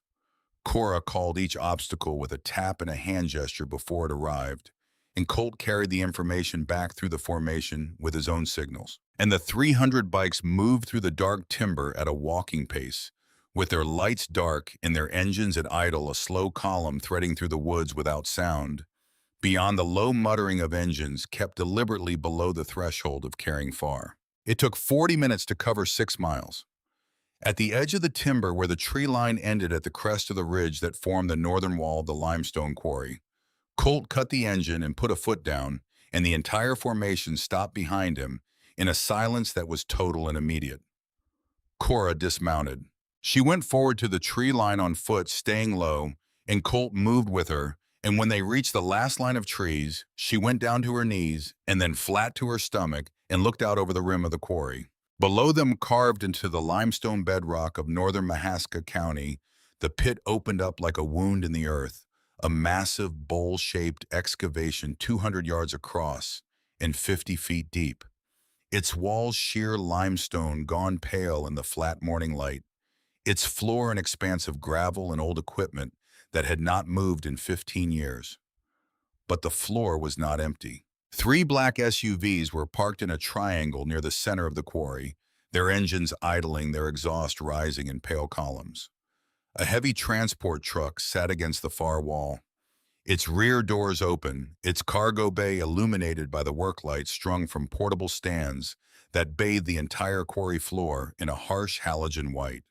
Cora called each obstacle with a tap and a hand gesture before it arrived, and Colt carried the information back through the formation with his own signals. And the 300 bikes moved through the dark timber at a walking pace, with their lights dark and their engines at idle, a slow column threading through the woods without sound, beyond the low muttering of engines kept deliberately below the threshold of carrying far. It took 40 minutes to cover 6 miles. At the edge of the timber where the tree line ended at the crest of the ridge that formed the northern wall of the limestone quarry, Colt cut the engine and put a foot down, and the entire formation stopped behind him in a silence that was total and immediate. Cora dismounted. She went forward to the tree line on foot, staying low, and Colt moved with her, and when they reached the last line of trees, she went down to her knees and then flat to her stomach and looked out over the rim of the quarry. Below them, carved into the limestone bedrock of northern Mahaska County, the pit opened up like a wound in the earth, a massive bowl-shaped excavation 200 yards across and 50 feet deep. Its walls sheer limestone gone pale in the flat morning light, its floor an expanse of gravel and old equipment that had not moved in 15 years. But the floor was not empty. 3 black SUVs were parked in a triangle near the center of the quarry, their engines idling, their exhaust rising in pale columns. A heavy transport truck sat against the far wall, its rear doors open, its cargo bay illuminated by the work lights strung from portable stands that bathed the entire quarry floor in a harsh halogen white.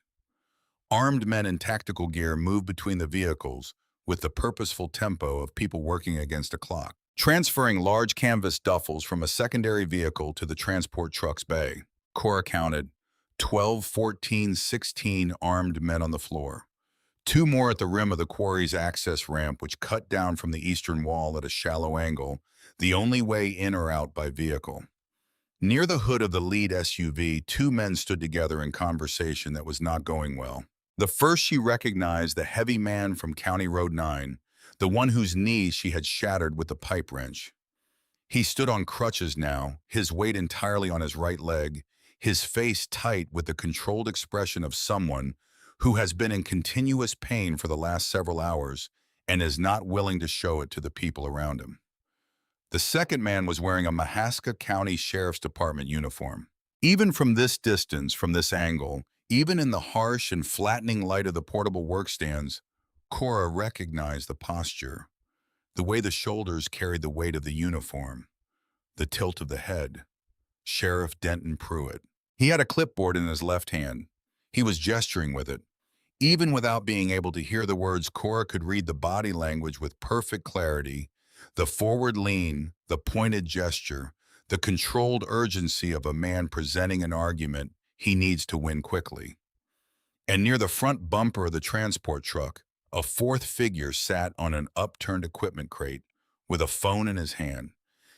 Armed men in tactical gear moved between the vehicles with the purposeful tempo of people working against a clock, transferring large canvas duffels from a secondary vehicle to the transport truck's bay. Cora counted 12, 14, 16 armed men on the floor. 2 more at the rim of the quarry's access ramp, which cut down from the eastern wall at a shallow angle, the only way in or out by vehicle. Near the hood of the lead SUV, 2 men stood together in conversation that was not going well. The first she recognized the heavy man from County Road 9, the one whose knees she had shattered with the pipe wrench. He stood on crutches now, his weight entirely on his right leg, his face tight with the controlled expression of someone who has been in continuous pain for the last several hours and is not willing to show it to the people around him. The second man was wearing a Mahaska County Sheriff's Department uniform. Even from this distance, from this angle, even in the harsh and flattening light of the portable workstands, Cora recognized the posture, the way the shoulders carried the weight of the uniform, the tilt of the head. Sheriff Denton Pruitt. He had a clipboard in his left hand. He was gesturing with it. Even without being able to hear the words, Cora could read the body language with perfect clarity, the forward lean, the pointed gesture, the controlled urgency of a man presenting an argument he needs to win quickly. And near the front bumper of the transport truck, a fourth figure sat on an upturned equipment crate with a phone in his hand,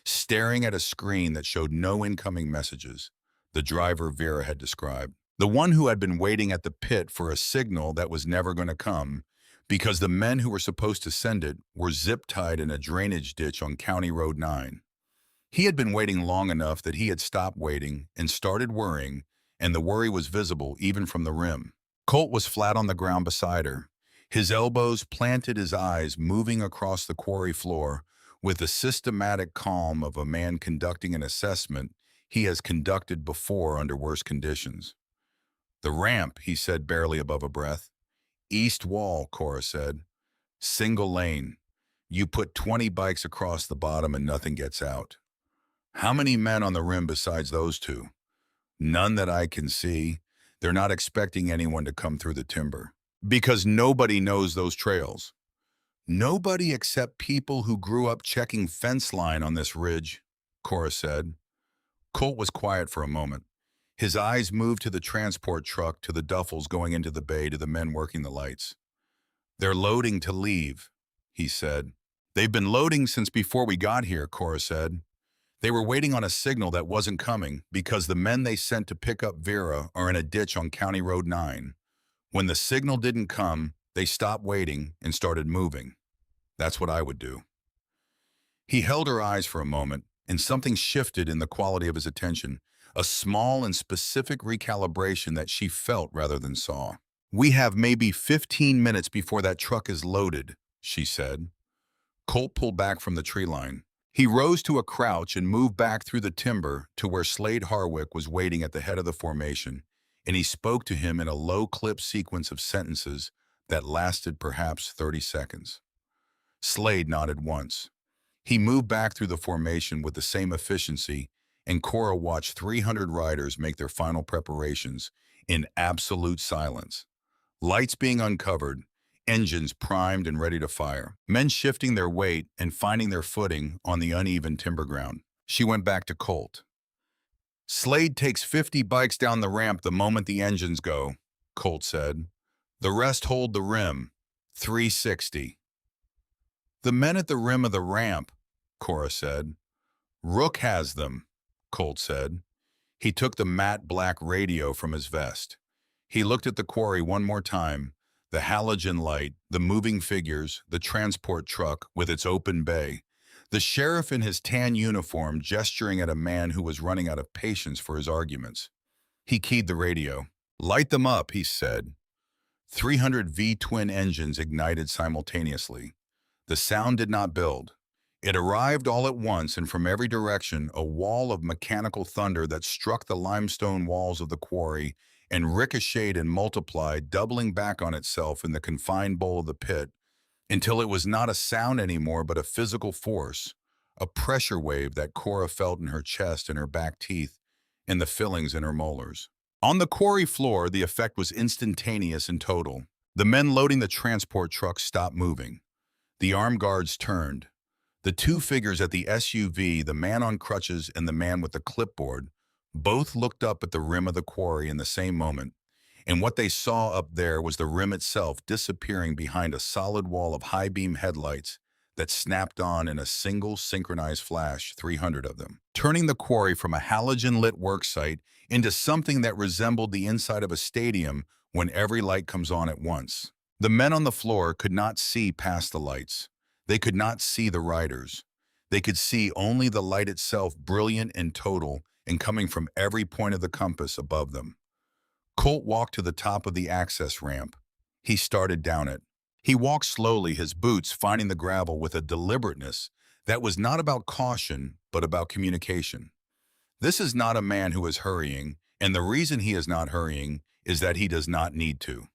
staring at a screen that showed no incoming messages, the driver Vera had described. The one who had been waiting at the pit for a signal that was never going to come, because the men who were supposed to send it were zip-tied in a drainage ditch on County Road 9. He had been waiting long enough that he had stopped waiting and started worrying, and the worry was visible even from the rim. Colt was flat on the ground beside her, his elbows planted, his eyes moving across the quarry floor with the systematic calm of a man conducting an assessment he has conducted before under worse conditions. "The ramp," he said barely above a breath. "East wall," Cora said. "Single lane. You put 20 bikes across the bottom and nothing gets out." "How many men on the rim besides those 2? "None that I can see. They're not expecting anyone to come through the timber. Because nobody knows those trails. Nobody except people who grew up checking fence line on this ridge," Cora said. Colt was quiet for a moment. His eyes moved to the transport truck, to the duffels going into the bay, to the men working the lights. "They're loading to leave," he said. "They've been loading since before we got here," Cora said. "They were waiting on a signal that wasn't coming because the men they sent to pick up Vera are in a ditch on County Road 9. When the signal didn't come, they stopped waiting and started moving. That's what I would do." He held her eyes for a moment, and something shifted in the quality of his attention, a small and specific recalibration that she felt rather than saw. "We have maybe 15 minutes before that truck is loaded," she said. Colt pulled back from the tree line. He rose to a crouch and moved back through the timber to where Slade Harwick was waiting at the head of the formation, and he spoke to him in a low-clipped sequence of sentences that lasted perhaps 30 seconds. Slade nodded once. He moved back through the formation with the same efficiency, and Cora watched 300 riders make their final preparations in absolute silence. Lights being uncovered, engines primed and ready to fire, men shifting their weight and finding their footing on the uneven timber ground. She went back to Colt. "Slade takes 50 bikes down the ramp the moment the engines go," Colt said. "The rest hold the rim. 360. "The men at the rim of the ramp," Cora said. "Rook has them," Colt said. He took the matte black radio from his vest. He looked at the quarry one more time, the halogen light, the moving figures, the transport truck with its open bay, the sheriff in his tan uniform gesturing at a man who was running out of patience for his arguments. He keyed the radio. "Light them up," he said. 300 V-twin engines ignited simultaneously. The sound did not build. It arrived all at once, and from every direction, a wall of mechanical thunder that struck the limestone walls of the quarry and ricocheted and multiplied, doubling back on itself in the confined bowl of the pit, until it was not a sound anymore but a physical force, a pressure wave that Cora felt in her chest and her back teeth, and the fillings in her molars. On the quarry floor, the effect was instantaneous and total. The men loading the transport truck stopped moving. The armed guards turned. The two figures at the SUV, the man on crutches and the man with the clipboard, both looked up at the rim of the quarry in the same moment, and what they saw up there was the rim itself disappearing behind a solid wall of high-beam headlights that snapped on in a single synchronized flash, 300 of them, turning the quarry from a halogen-lit worksite into something that resembled the inside of a stadium when every light comes on at once. The men on the floor could not see past the lights. They could not see the riders. They could see only the light itself, brilliant and total, and coming from every point of the compass above them. Colt walked to the top of the access ramp. He started down it. He walked slowly, his boots finding the gravel with a deliberateness that was not about caution, but about communication. This is not a man who is hurrying, and the reason he is not hurrying is that he does not need to.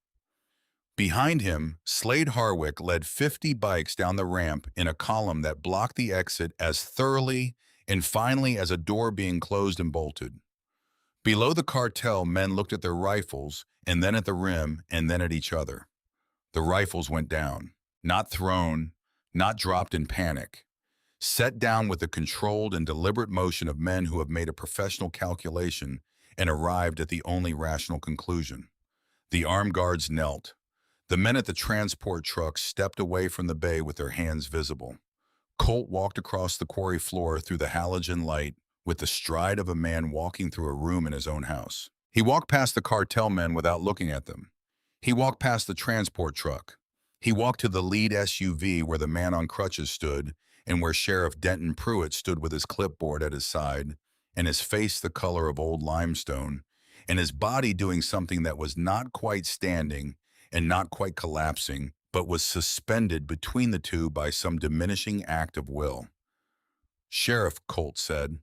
Behind him, Slade Harwick led 50 bikes down the ramp in a column that blocked the exit as thoroughly and finally as a door being closed and bolted. Below the cartel, men looked at their rifles, and then at the rim, and then at each other. The rifles went down, not thrown, not dropped in panic, set down with the controlled and deliberate motion of men who have made a professional calculation and arrived at the only rational conclusion. The armed guards knelt. The men at the transport truck stepped away from the bay with their hands visible. Colt walked across the quarry floor through the halogen light with the stride of a man walking through a room in his own house. He walked past the cartel men without looking at them. He walked past the transport truck. He walked to the lead SUV where the man on crutches stood and where Sheriff Denton Pruitt stood with his clipboard at his side and his face the color of old limestone and his body doing something that was not quite standing and not quite collapsing, but was suspended between the two by some diminishing act of will. "Sheriff," Colt said.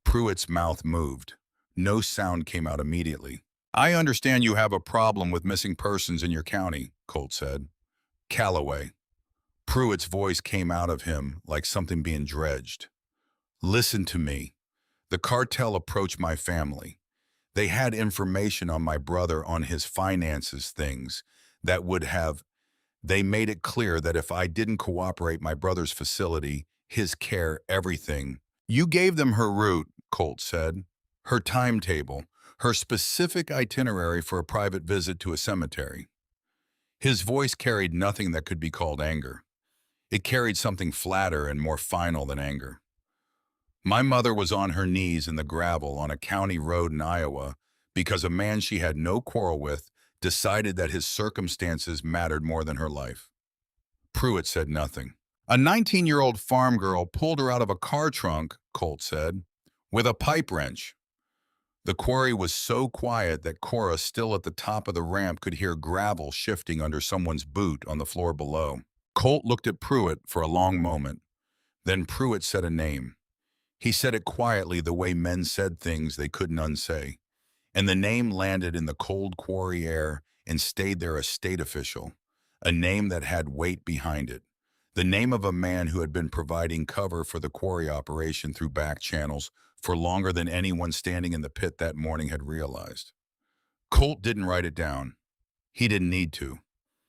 Pruitt's mouth moved. No sound came out immediately. "I understand you have a problem with missing persons in your county," Colt said. "Calloway." Pruitt's voice came out of him like something being dredged. "Listen to me. The cartel approached my family. They had information on my brother, on his finances, things that would have. They made it clear that if I didn't cooperate, my brother's facility, his care, everything." "You gave them her route," Colt said. "Her timetable, her specific itinerary for a private visit to a cemetery." His voice carried nothing that could be called anger. It carried something flatter and more final than anger. "My mother was on her knees in the gravel on a county road in Iowa because a man she had no quarrel with decided that his circumstances mattered more than her life." Pruitt said nothing. "A 19-year-old farm girl pulled her out of a car trunk," Colt said, "with a pipe wrench." The quarry was so quiet that Cora, still at the top of the ramp, could hear gravel shifting under someone's boot on the floor below. Colt looked at Pruitt for a long moment. Then Pruitt said a name. He said it quietly, the way men said things they couldn't unsay. And the name landed in the cold quarry air and stayed there, a state official, a name that had weight behind it. The name of a man who had been providing cover for the quarry operation through back channels for longer than anyone standing in the pit that morning had realized. Colt didn't write it down. He didn't need to.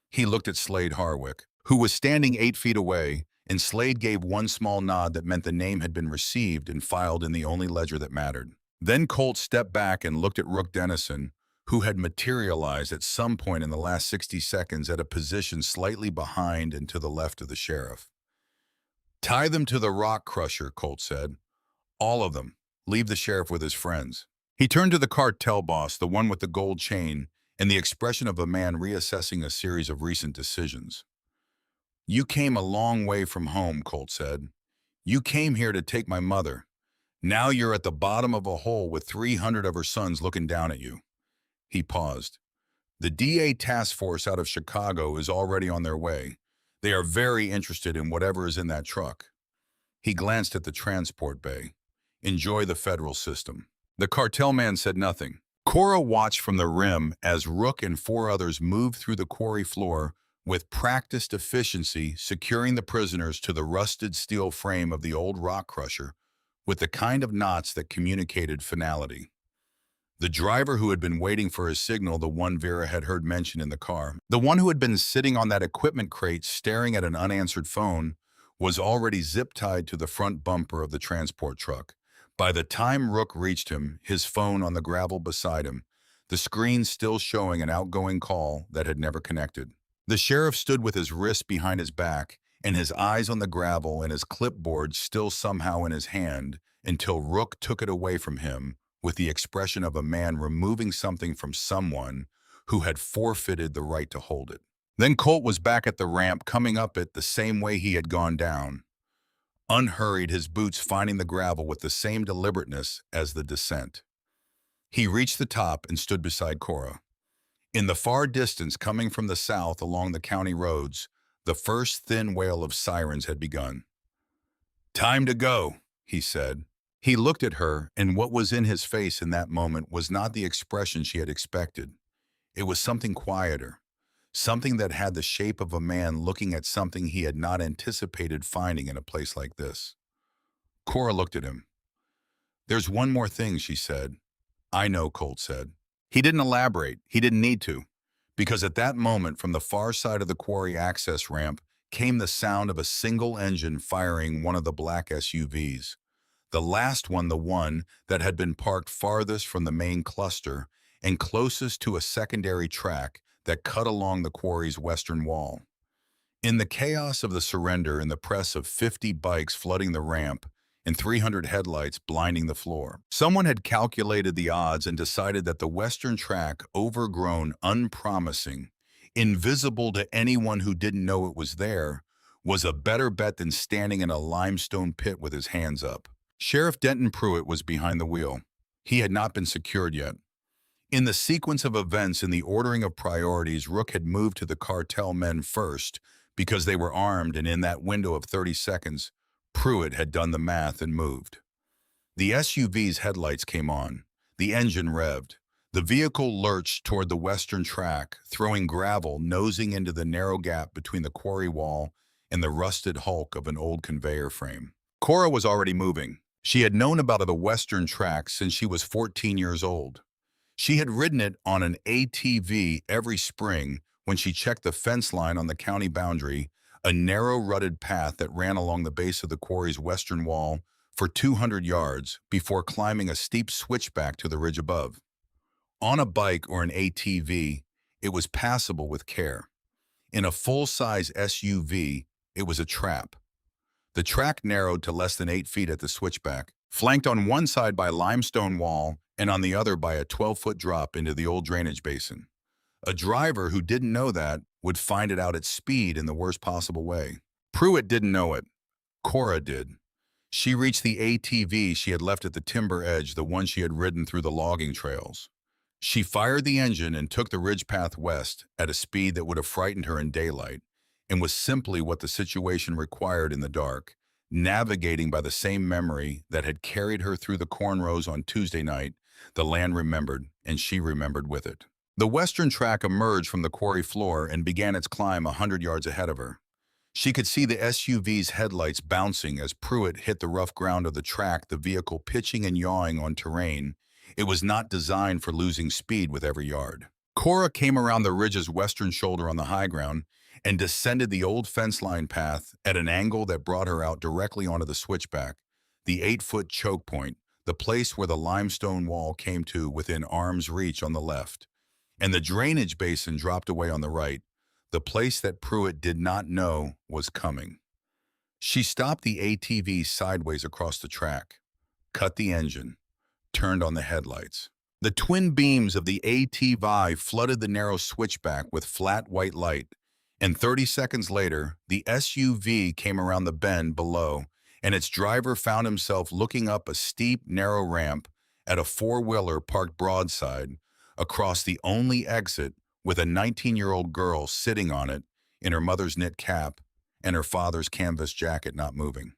He looked at Slade Harwick, who was standing 8 feet away, and Slade gave one small nod that meant the name had been received and filed in the only ledger that mattered. Then Colt stepped back and looked at Rook Dennison, who had materialized at some point in the last 60 seconds at a position slightly behind and to the left of the sheriff. "Tie them to the rock crusher," Colt said. "All of them. Leave the sheriff with his friends." He turned to the cartel boss, the one with the gold chain, and the expression of a man reassessing a series of recent decisions. "You came a long way from home," Colt said. "You came here to take my mother. Now you're at the bottom of a hole with 300 of her sons looking down at you." He paused. "The DA task force out of Chicago is already on their way. They are very interested in whatever is in that truck." He glanced at the transport bay. "Enjoy the federal system." The cartel man said nothing. Cora watched from the rim as Rook and 4 others moved through the quarry floor with practiced efficiency, securing the prisoners to the rusted steel frame of the old rock crusher with the kind of knots that communicated finality. The driver who had been waiting for his signal, the one Vera had heard mentioned in the car, the one who had been sitting on that equipment crate staring at an unanswered phone, was already zip-tied to the front bumper of the transport truck. By the time Rook reached him, his phone on the gravel beside him, the screen still showing an outgoing call that had never connected. The sheriff stood with his wrists behind his back and his eyes on the gravel and his clipboard still somehow in his hand until Rook took it away from him with the expression of a man removing something from someone who had forfeited the right to hold it. Then Colt was back at the ramp, coming up it the same way he had gone down. Unhurried, his boots finding the gravel with the same deliberateness as the descent. He reached the top and stood beside Cora. In the far distance, coming from the south along the county roads, the first thin wail of sirens had begun. "Time to go," he said. He looked at her, and what was in his face in that moment was not the expression she had expected. It was something quieter, something that had the shape of a man looking at something he had not anticipated finding in a place like this. Cora looked at him. "There's one more thing," she said. "I know," Colt said. He didn't elaborate. He didn't need to, because at that moment from the far side of the quarry access ramp came the sound of a single engine firing one of the black SUVs. The last one, the one that had been parked farthest from the main cluster and closest to a secondary track that cut along the quarry's western wall. In the chaos of the surrender and the press of 50 bikes flooding the ramp and 300 headlights blinding the floor, someone had calculated the odds and decided that the western track, overgrown, unpromising, invisible to anyone who didn't know it was there, was a better bet than standing in a limestone pit with his hands up. Sheriff Denton Pruitt was behind the wheel. He had not been secured yet. In the sequence of events and the ordering of priorities, Rook had moved to the cartel men first because they were armed, and in that window of 30 seconds, Pruitt had done the math and moved. The SUV's headlights came on. The engine revved. The vehicle lurched toward the western track, throwing gravel, nosing into the narrow gap between the quarry wall and the rusted hulk of an old conveyor frame. Cora was already moving. She had known about the western track since she was 14 years old. She had ridden it on an ATV every spring when she checked the fence line on the county boundary, a narrow rutted path that ran along the base of the quarry's western wall for 200 yards before climbing a steep switchback to the ridge above. On a bike or an ATV, it was passable with care. In a full-size SUV, it was a trap. The track narrowed to less than 8 feet at the switchback, flanked on one side by a limestone wall and on the other by a 12-foot drop into the old drainage basin. A driver who didn't know that would find it out at speed in the worst possible way. Pruitt didn't know it. Cora did. She reached the ATV she had left at the timber edge, the one she had ridden through the logging trails. She fired the engine and took the ridge path west at a speed that would have frightened her in daylight, and was simply what the situation required in the dark, navigating by the same memory that had carried her through the cornrows on Tuesday night. The land remembered, and she remembered with it. The western track emerged from the quarry floor and began its climb 100 yards ahead of her. She could see the SUV's headlights bouncing as Pruitt hit the rough ground of the track, the vehicle pitching and yawing on terrain. It was not designed for losing speed with every yard. Cora came around the ridge's western shoulder on the high ground and descended the old fence line path at an angle that brought her out directly onto the switchback, the 8-foot choke point, the place where the limestone wall came to within arm's reach on the left, and the drainage basin dropped away on the right, the place that Pruitt did not know was coming. She stopped the ATV sideways across the track, cut the engine, turned on the headlights. The twin beams of the ATV flooded the narrow switchback with flat white light, and 30 seconds later, the SUV came around the bend below, and its driver found himself looking up a steep, narrow ramp at a four-wheeler parked broadside across the only exit, with a 19-year-old girl sitting on it in her mother's knit cap and her father's canvas jacket not moving.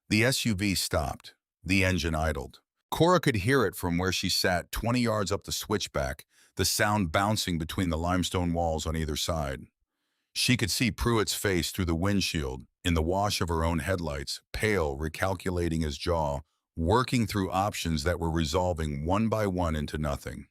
The SUV stopped. The engine idled. Cora could hear it from where she sat 20 yards up the switchback, the sound bouncing between the limestone walls on either side. She could see Pruitt's face through the windshield, in the wash of her own headlights, pale, recalculating his jaw, working through options that were resolving one by one into nothing.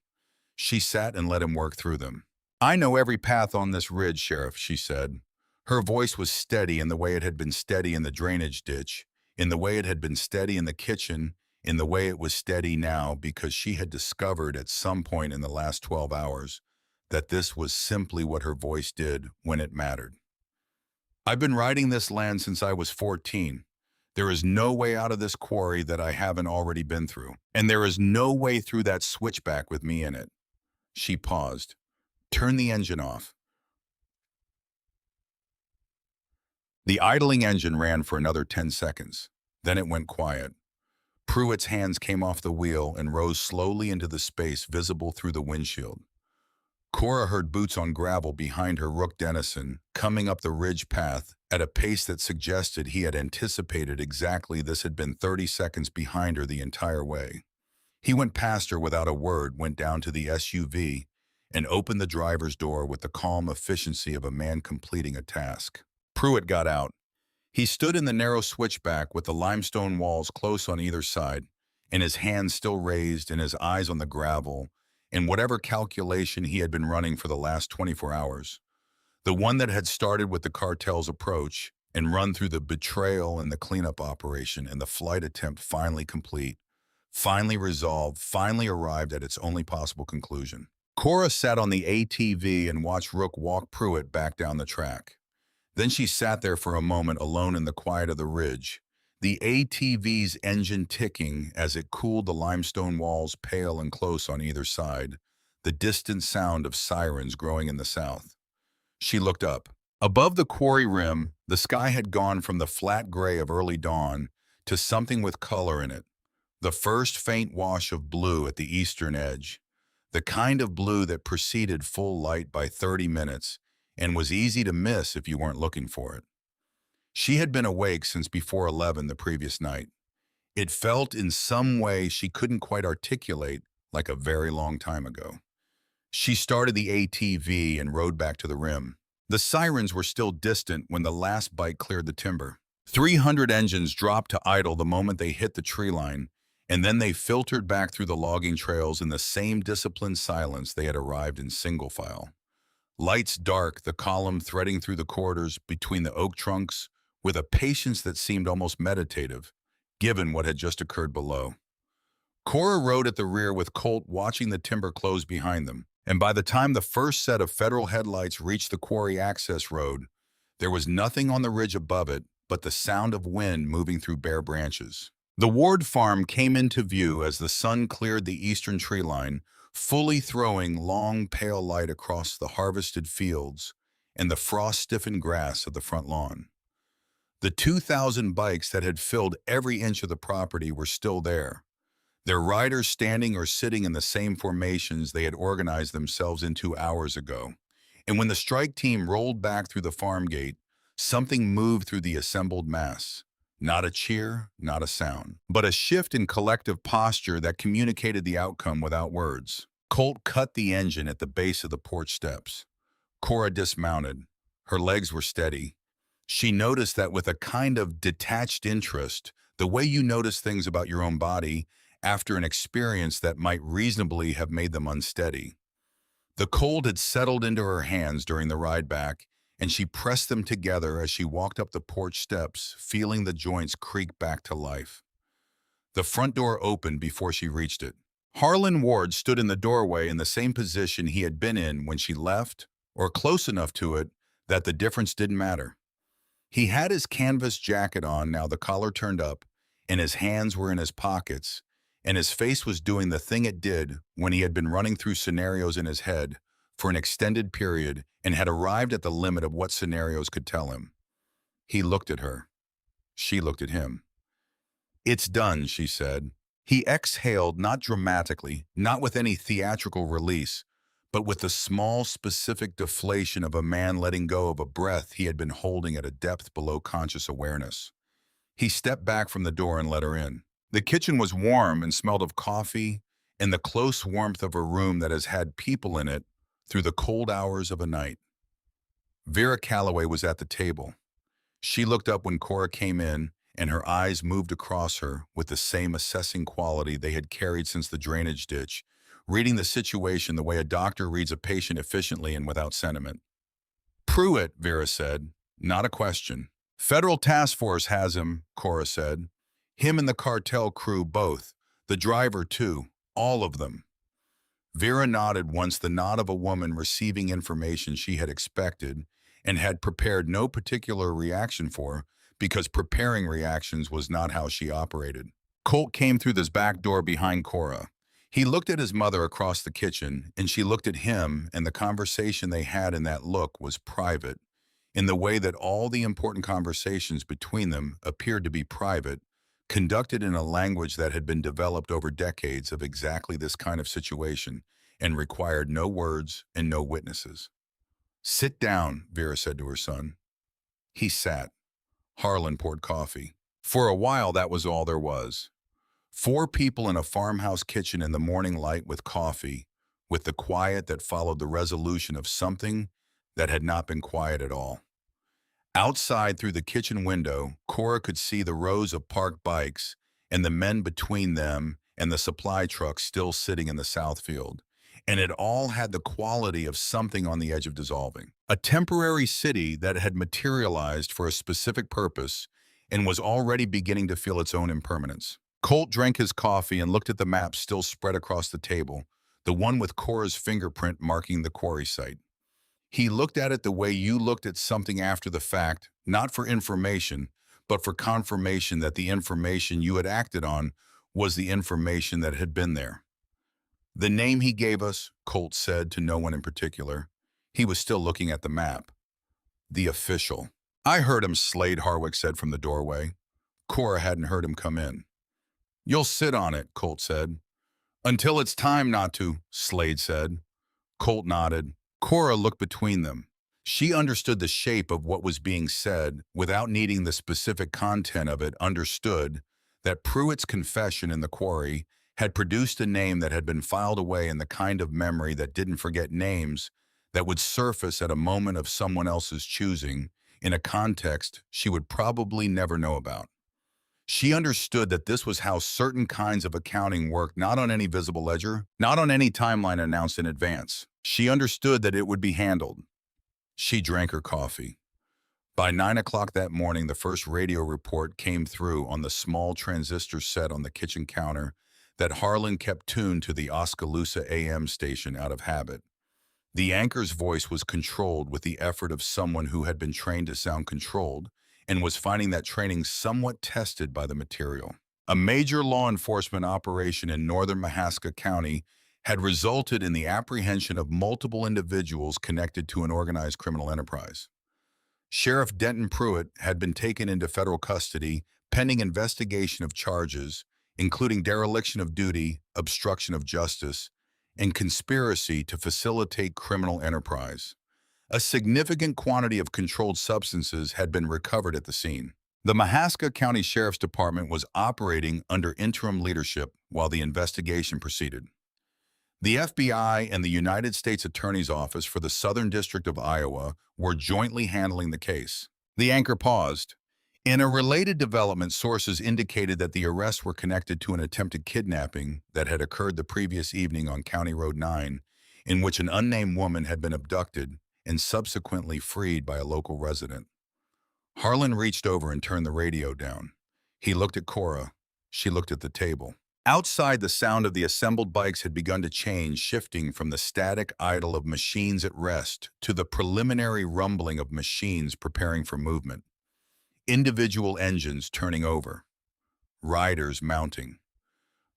She sat and let him work through them. "I know every path on this ridge, Sheriff," she said. Her voice was steady in the way it had been steady in the drainage ditch, in the way it had been steady in the kitchen, in the way it was steady now, because she had discovered at some point in the last 12 hours that this was simply what her voice did when it mattered. "I've been riding this land since I was 14. There is no way out of this quarry that I haven't already been through, and there is no way through that switchback with me in it." She paused. "Turn the engine off." The idling engine ran for another 10 seconds. Then it went quiet. Pruitt's hands came off the wheel and rose slowly into the space visible through the windshield. Cora heard boots on gravel behind her Rook Dennison coming up the ridge path at a pace that suggested he had anticipated exactly this had been 30 seconds behind her the entire way. He went past her without a word, went down to the SUV, and opened the driver's door with the calm efficiency of a man completing a task. Pruitt got out. He stood in the narrow switchback with the limestone walls close on either side, and his hands still raised and his eyes on the gravel, in whatever calculation he had been running for the last 24 hours. The one that had started with the cartel's approach and run through the betrayal and the cleanup operation and the flight attempt finally complete, finally resolved, finally arrived at its only possible conclusion. Cora sat on the ATV and watched Rook walk Pruitt back down the track. Then she sat there for a moment alone in the quiet of the ridge, the ATV's engine ticking as it cooled the limestone walls pale and close on either side, the distant sound of sirens growing in the south. She looked up. Above the quarry rim, the sky had gone from the flat gray of early dawn to something with color in it, the first faint wash of blue at the eastern edge, the kind of blue that preceded full light by 30 minutes and was easy to miss if you weren't looking for it. She had been awake since before 11 the previous night. It felt in some way she couldn't quite articulate, like a very long time ago. She started the ATV and rode back to the rim. The sirens were still distant when the last bike cleared the timber. 300 engines dropped to idle the moment they hit the tree line, and then they filtered back through the logging trails in the same disciplined silence they had arrived in single file. Lights dark, the column threading through the corridors between the oak trunks with a patience that seemed almost meditative, given what had just occurred below. Cora rode at the rear with Colt watching the timber close behind them, and by the time the first set of federal headlights reached the quarry access road, there was nothing on the ridge above it but the sound of wind moving through bare branches. The Ward farm came into view as the sun cleared the eastern tree line, fully throwing long, pale light across the harvested fields and the frost-stiffened grass of the front lawn. The 2,000 bikes that had filled every inch of the property were still there, their riders standing or sitting in the same formations they had organized themselves into hours ago. And when the strike team rolled back through the farm gate, something moved through the assembled mass. Not a cheer, not a sound, but a shift in collective posture that communicated the outcome without words. Colt cut the engine at the base of the porch steps. Cora dismounted. Her legs were steady. She noticed that with a kind of detached interest, the way you notice things about your own body after an experience that might reasonably have made them unsteady. The cold had settled into her hands during the ride back, and she pressed them together as she walked up the porch steps, feeling the joints creak back to life. The front door opened before she reached it. Harlan Ward stood in the doorway in the same position he had been in when she left, or close enough to it that the difference didn't matter. He had his canvas jacket on, now the collar turned up, and his hands were in his pockets, and his face was doing the thing it did when he had been running through scenarios in his head for an extended period and had arrived at the limit of what scenarios could tell him. He looked at her. She looked at him. "It's done," she said. He exhaled, not dramatically, not with any theatrical release, but with the small, specific deflation of a man letting go of a breath he had been holding at a depth below conscious awareness. He stepped back from the door and let her in. The kitchen was warm and smelled of coffee and the close warmth of a room that has had people in it through the cold hours of a night. Vera Calloway was at the table. She looked up when Cora came in, and her eyes moved across her with the same assessing quality they had carried since the drainage ditch, reading the situation the way a doctor reads a patient efficiently and without sentiment. "Pruitt," Vera said. "Not a question." "Federal task force has him," Cora said. "Him and the cartel crew both. The driver, too. All of them." Vera nodded once, the nod of a woman receiving information she had expected and had prepared no particular reaction for, because preparing reactions was not how she operated. Colt came through this back door behind Cora. He looked at his mother across the kitchen, and she looked at him, and the conversation they had in that look was private, in the way that all the important conversations between them appeared to be private, conducted in a language that had been developed over decades of exactly this kind of situation and required no words and no witnesses. "Sit down," Vera said to her son. He sat. Harlan poured coffee. For a while, that was all there was. Four people in a farmhouse kitchen in the morning light with coffee, with the quiet that followed the resolution of something that had not been quiet at all. Outside through the kitchen window, Cora could see the rows of parked bikes and the men between them and the supply truck still sitting in the south field. And it all had the quality of something on the edge of dissolving. A temporary city that had materialized for a specific purpose and was already beginning to feel its own impermanence. Colt drank his coffee and looked at the map still spread across the table, the one with Cora's fingerprint marking the quarry site. He looked at it the way you looked at something after the fact, not for information, but for confirmation that the information you had acted on was the information that had been there. "The name he gave us," Colt said to no one in particular. He was still looking at the map. "The official." "I heard him," Slade Harwick said from the doorway. Cora hadn't heard him come in. "You'll sit on it," Colt said. "Until it's time not to," Slade said. Colt nodded. Cora looked between them. She understood the shape of what was being said without needing the specific content of it, understood that Pruitt's confession in the quarry had produced a name that had been filed away in the kind of memory that didn't forget names, that would surface at a moment of someone else's choosing, in a context she would probably never know about. She understood that this was how certain kinds of accounting worked, not on any visible ledger, not on any timeline announced in advance. She understood that it would be handled. She drank her coffee. By 9 o'clock that morning, the first radio report came through on the small transistor set on the kitchen counter that Harlan kept tuned to the Oskaloosa AM station out of habit. The anchor's voice was controlled with the effort of someone who had been trained to sound controlled and was finding that training somewhat tested by the material. A major law enforcement operation in northern Mahaska County had resulted in the apprehension of multiple individuals connected to an organized criminal enterprise. Sheriff Denton Pruitt had been taken into federal custody pending investigation of charges, including dereliction of duty, obstruction of justice, and conspiracy to facilitate criminal enterprise. A significant quantity of controlled substances had been recovered at the scene. The Mahaska County Sheriff's Department was operating under interim leadership while the investigation proceeded. The FBI and the United States Attorney's Office for the Southern District of Iowa were jointly handling the case. The anchor paused. In a related development, sources indicated that the arrests were connected to an attempted kidnapping that had occurred the previous evening on County Road 9, in which an unnamed woman had been abducted and subsequently freed by a local resident. Harlan reached over and turned the radio down. He looked at Cora. She looked at the table. Outside, the sound of the assembled bikes had begun to change, shifting from the static idle of machines at rest to the preliminary rumbling of machines preparing for movement. Individual engines turning over, riders mounting.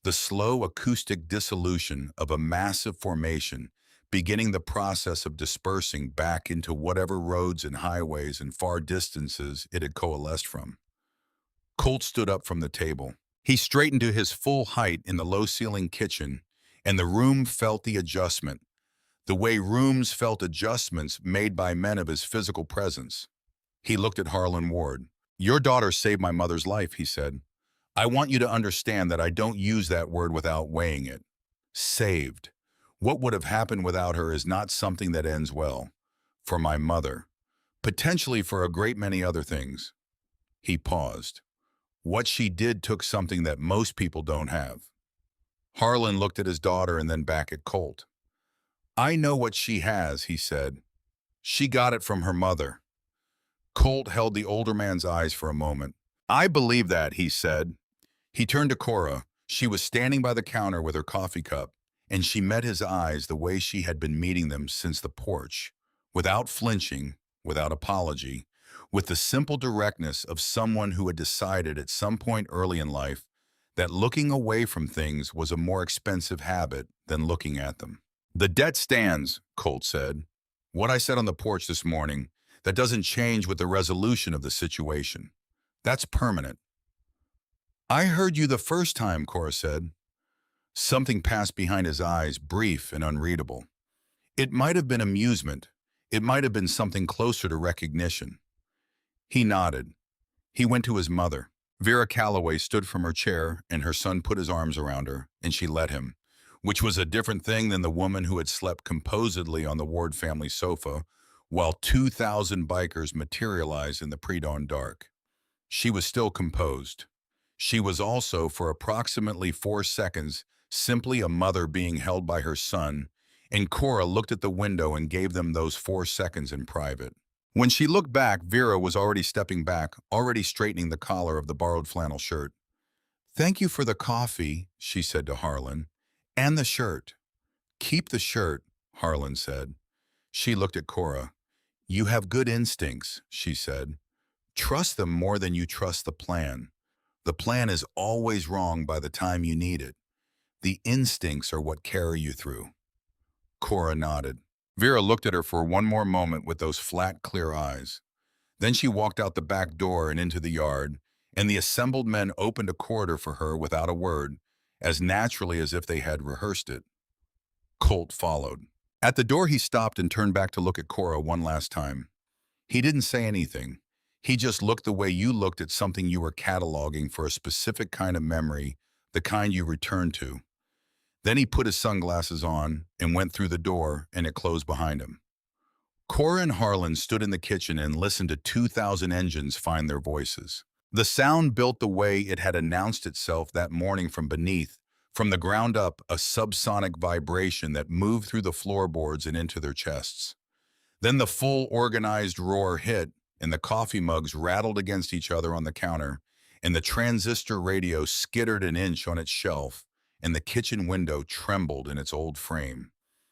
The slow acoustic dissolution of a massive formation beginning the process of dispersing back into whatever roads and highways and far distances it had coalesced from. Colt stood up from the table. He straightened to his full height in the low-ceiling kitchen, and the room felt the adjustment, the way rooms felt adjustments made by men of his physical presence. He looked at Harlan Ward. "Your daughter saved my mother's life," he said. "I want you to understand that I don't use that word without weighing it. Saved. What would have happened without her is not something that ends well. For my mother. Potentially for a great many other things." He paused. What she did took something that most people don't have. Harlan looked at his daughter and then back at Colt. "I know what she has," he said. "She got it from her mother." Colt held the older man's eyes for a moment. "I believe that," he said. He turned to Cora. She was standing by the counter with her coffee cup, and she met his eyes the way she had been meeting them since the porch, without flinching, without apology, with the simple directness of someone who had decided at some point early in life that looking away from things was a more expensive habit than looking at them. "The debt stands," Colt said. "What I said on the porch this morning, that doesn't change with the resolution of the situation. That's permanent." "I heard you the first time," Cora said. Something passed behind his eyes, brief and unreadable. It might have been amusement. It might have been something closer to recognition. He nodded. He went to his mother. Vera Calloway stood from her chair, and her son put his arms around her, and she let him, which was a different thing than the woman who had slept composedly on the Ward family sofa while 2,000 bikers materialized in the pre-dawn dark. She was still composed. She was also, for approximately 4 seconds, simply a mother being held by her son, and Cora looked at the window and gave them those 4 seconds in private. When she looked back, Vera was already stepping back, already straightening the collar of the borrowed flannel shirt. "Thank you for the coffee," she said to Harlan, "and the shirt." "Keep the shirt," Harlan said. She looked at Cora. "You have good instincts," she said. "Trust them more than you trust the plan. The plan is always wrong by the time you need it. The instincts are what carry you through." Cora nodded. Vera looked at her for one more moment with those flat, clear eyes. Then she walked out the back door and into the yard, and the assembled men opened a corridor for her without a word, as naturally as if they had rehearsed it. Colt followed. At the door he stopped and turned back to look at Cora one last time. He didn't say anything. He just looked the way you looked at something you were cataloging for a specific kind of memory, the kind you return to. Then he put his sunglasses on and went through the door, and it closed behind him. Cora and Harlan stood in the kitchen and listened to 2,000 engines find their voices. The sound built the way it had announced itself that morning from beneath, from the ground up, a subsonic vibration that moved through the floorboards and into their chests. Then the full organized roar hit, and the coffee mugs rattled against each other on the counter, and the transistor radio skittered an inch on its shelf, and the kitchen window trembled in its old frame.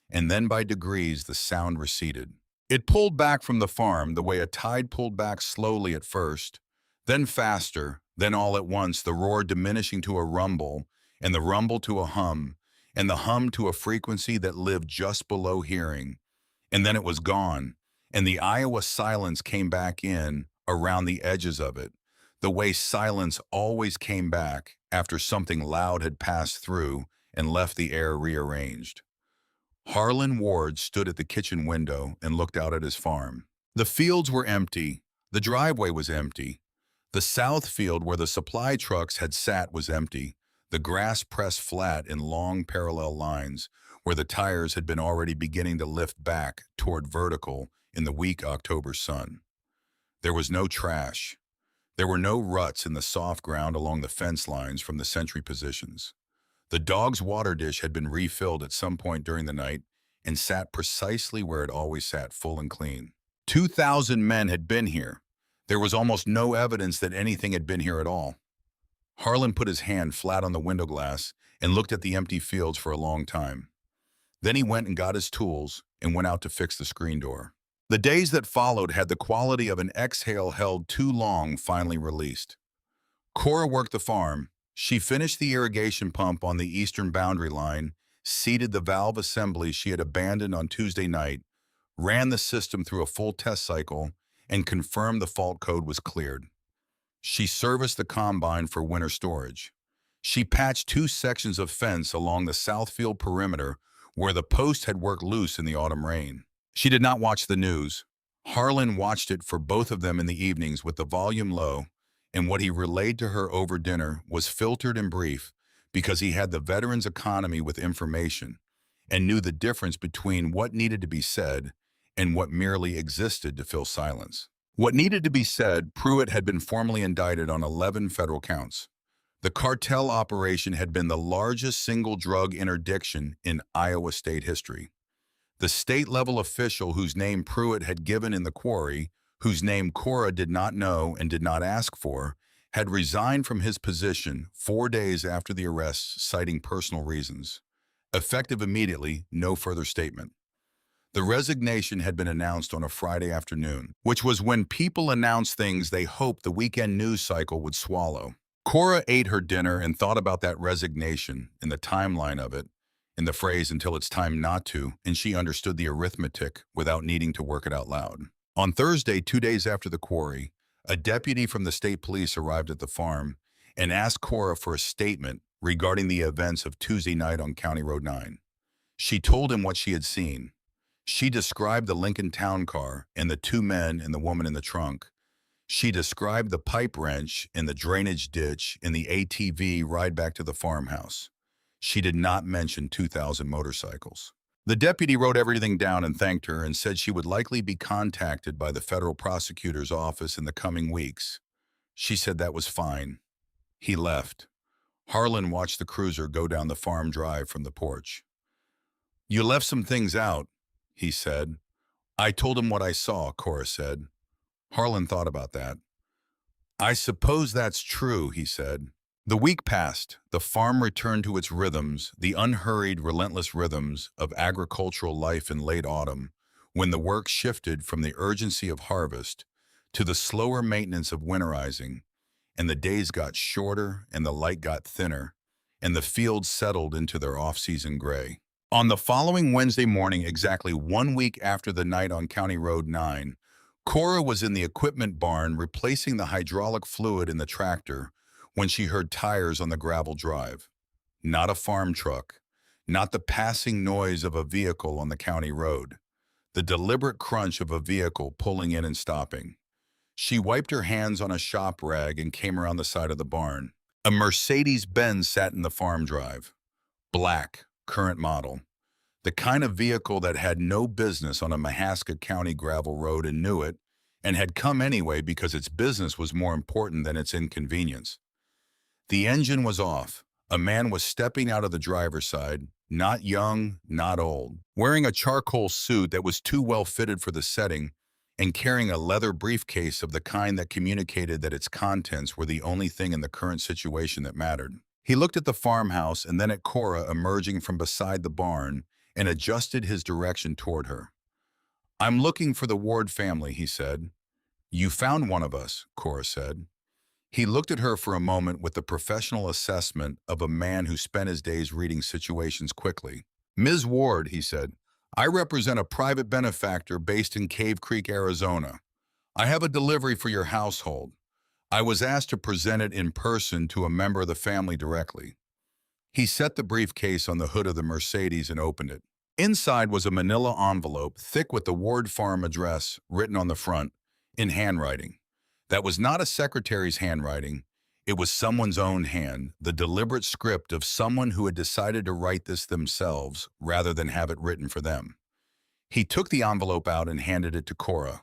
And then by degrees the sound receded. It pulled back from the farm the way a tide pulled back slowly at first, then faster, then all at once the roar diminishing to a rumble, and the rumble to a hum, and the hum to a frequency that lived just below hearing. And then it was gone, and the Iowa silence came back in around the edges of it, the way silence always came back after something loud had passed through and left the air rearranged. Harlan Ward stood at the kitchen window and looked out at his farm. The fields were empty. The driveway was empty. The south field where the supply trucks had sat was empty, the grass pressed flat in long parallel lines where the tires had been already beginning to lift back toward vertical in the weak October sun. There was no trash. There were no ruts in the soft ground along the fence lines from the sentry positions. The dog's water dish had been refilled at some point during the night and sat precisely where it always sat, full and clean. 2,000 men had been here. There was almost no evidence that anything had been here at all. Harlan put his hand flat on the window glass and looked at the empty fields for a long time. Then he went and got his tools and went out to fix the screen door. The days that followed had the quality of an exhale held too long, finally released. Cora worked the farm. She finished the irrigation pump on the eastern boundary line, seated the valve assembly she had abandoned on Tuesday night, ran the system through a full test cycle, and confirmed the fault code was cleared. She serviced the combine for winter storage. She patched 2 sections of fence along the south field perimeter where the post had worked loose in the autumn rain. She did not watch the news. Harlan watched it for both of them in the evenings with the volume low, and what he relayed to her over dinner was filtered and brief because he had the veteran's economy with information and knew the difference between what needed to be said and what merely existed to fill silence. What needed to be said, Pruitt had been formally indicted on 11 federal counts. The cartel operation had been the largest single drug interdiction in Iowa state history. The state-level official whose name Pruitt had given in the quarry, whose name Cora did not know and did not ask for, had resigned from his position 4 days after the arrests, citing personal reasons. Effective immediately, no further statement. The resignation had been announced on a Friday afternoon, which was when people announced things they hoped the weekend news cycle would swallow. Cora ate her dinner and thought about that resignation and the timeline of it, in the phrase "until it's time not to," and she understood the arithmetic without needing to work it out loud. On Thursday, 2 days after the quarry, a deputy from the state police arrived at the farm and asked Cora for a statement regarding the events of Tuesday night on County Road 9. She told him what she had seen. She described the Lincoln Town Car and the 2 men and the woman in the trunk. She described the pipe wrench and the drainage ditch and the ATV ride back to the farmhouse. She did not mention 2,000 motorcycles. The deputy wrote everything down and thanked her and said she would likely be contacted by the federal prosecutor's office in the coming weeks. She said that was fine. He left. Harlan watched the cruiser go down the farm drive from the porch. "You left some things out," he said. "I told him what I saw," Cora said. Harlan thought about that. "I suppose that's true," he said. The week passed. The farm returned to its rhythms, the unhurried, relentless rhythms of agricultural life in late autumn, when the work shifted from the urgency of harvest to the slower maintenance of winterizing, and the days got shorter and the light got thinner, and the fields settled into their off-season gray. On the following Wednesday morning, exactly 1 week after the night on County Road 9, Cora was in the equipment barn replacing the hydraulic fluid in the tractor when she heard tires on the gravel drive. Not a farm truck, not the passing noise of a vehicle on the county road, the deliberate crunch of a vehicle pulling in and stopping. She wiped her hands on a shop rag and came around the side of the barn. A Mercedes-Benz sat in the farm drive. Black, current model. The kind of vehicle that had no business on a Mahaska County gravel road and knew it, and had come anyway because its business was more important than its inconvenience. The engine was off. A man was stepping out of the driver's side, not young, not old, wearing a charcoal suit that was too well fitted for the setting, and carrying a leather briefcase of the kind that communicated that its contents were the only thing in the current situation that mattered. He looked at the farmhouse and then at Cora emerging from beside the barn and adjusted his direction toward her. "I'm looking for the Ward family," he said. "You found one of us," Cora said. He looked at her for a moment with the professional assessment of a man who spent his days reading situations quickly. "Ms. Ward," he said, "I represent a private benefactor based in Cave Creek, Arizona. I have a delivery for your household. I was asked to present it in person to a member of the family directly." He set the briefcase on the hood of the Mercedes and opened it. Inside was a manila envelope thick with the Ward Farm address written on the front, in handwriting. That was not a secretary's handwriting. It was someone's own hand, the deliberate script of someone who had decided to write this themselves rather than have it written for them. He took the envelope out and handed it to Cora.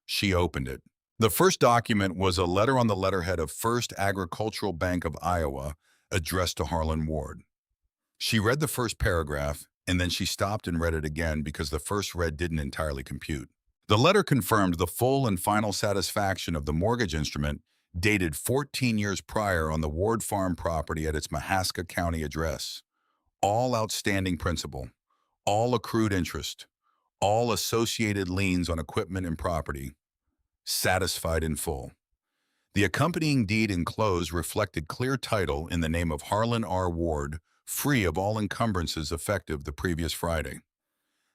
She opened it. The first document was a letter on the letterhead of First Agricultural Bank of Iowa addressed to Harlan Ward. She read the first paragraph, and then she stopped and read it again because the first read didn't entirely compute. The letter confirmed the full and final satisfaction of the mortgage instrument dated 14 years prior on the Ward Farm property at its Mahaska County address. All outstanding principal, all accrued interest, all associated liens on equipment and property, satisfied in full. The accompanying deed enclosed reflected clear title in the name of Harlan R. Ward, free of all encumbrances effective the previous Friday.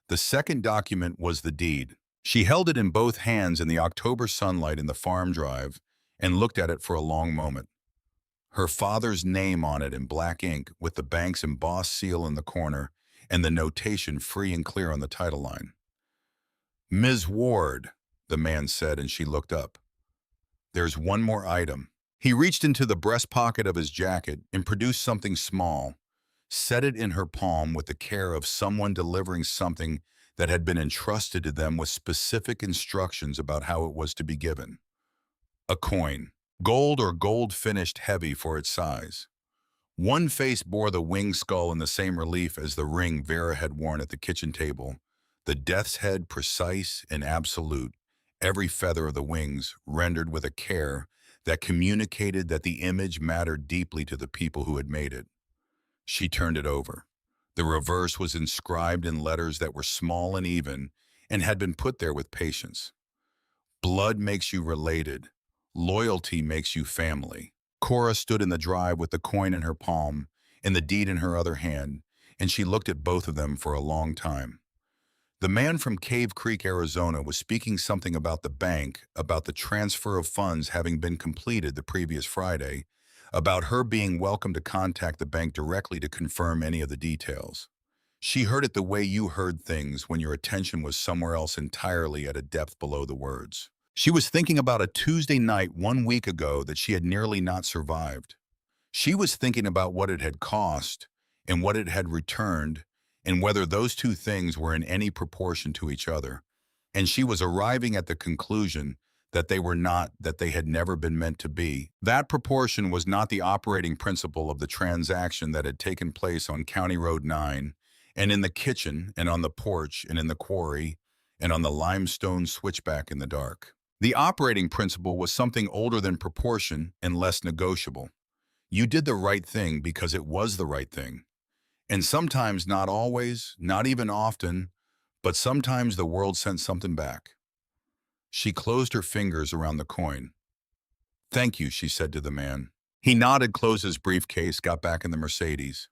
The second document was the deed. She held it in both hands in the October sunlight in the farm drive and looked at it for a long moment. Her father's name on it in black ink with the bank's embossed seal in the corner and the notation free and clear on the title line. "Ms. Ward," the man said, and she looked up. "There's one more item." He reached into the breast pocket of his jacket and produced something small, set it in her palm with the care of someone delivering something that had been entrusted to them with specific instructions about how it was to be given. A coin, gold or gold-finished heavy for its size. One face bore the winged skull in the same relief as the ring Vera had worn at the kitchen table, the death's head precise and absolute, every feather of the wings rendered with a care that communicated that the image mattered deeply to the people who had made it. She turned it over. The reverse was inscribed in letters that were small and even and had been put there with patience. "Blood makes you related. Loyalty makes you family." Cora stood in the drive with the coin in her palm and the deed in her other hand, and she looked at both of them for a long time. The man from Cave Creek, Arizona, was speaking something about the bank, about the transfer of funds having been completed the previous Friday, about her being welcome to contact the bank directly to confirm any of the details. She heard it the way you heard things when your attention was somewhere else entirely at a depth below the words. She was thinking about a Tuesday night 1 week ago that she had nearly not survived. She was thinking about what it had cost and what it had returned and whether those two things were in any proportion to each other. And she was arriving at the conclusion that they were not, that they had never been meant to be. That proportion was not the operating principle of the transaction that had taken place on County Road 9, and in the kitchen, and on the porch, and in the quarry, and on the limestone switchback in the dark. The operating principle was something older than proportion and less negotiable. You did the right thing because it was the right thing. And sometimes, not always, not even often, but sometimes the world sent something back. She closed her fingers around the coin. "Thank you," she said to the man. He nodded, closed his briefcase, got back in the Mercedes.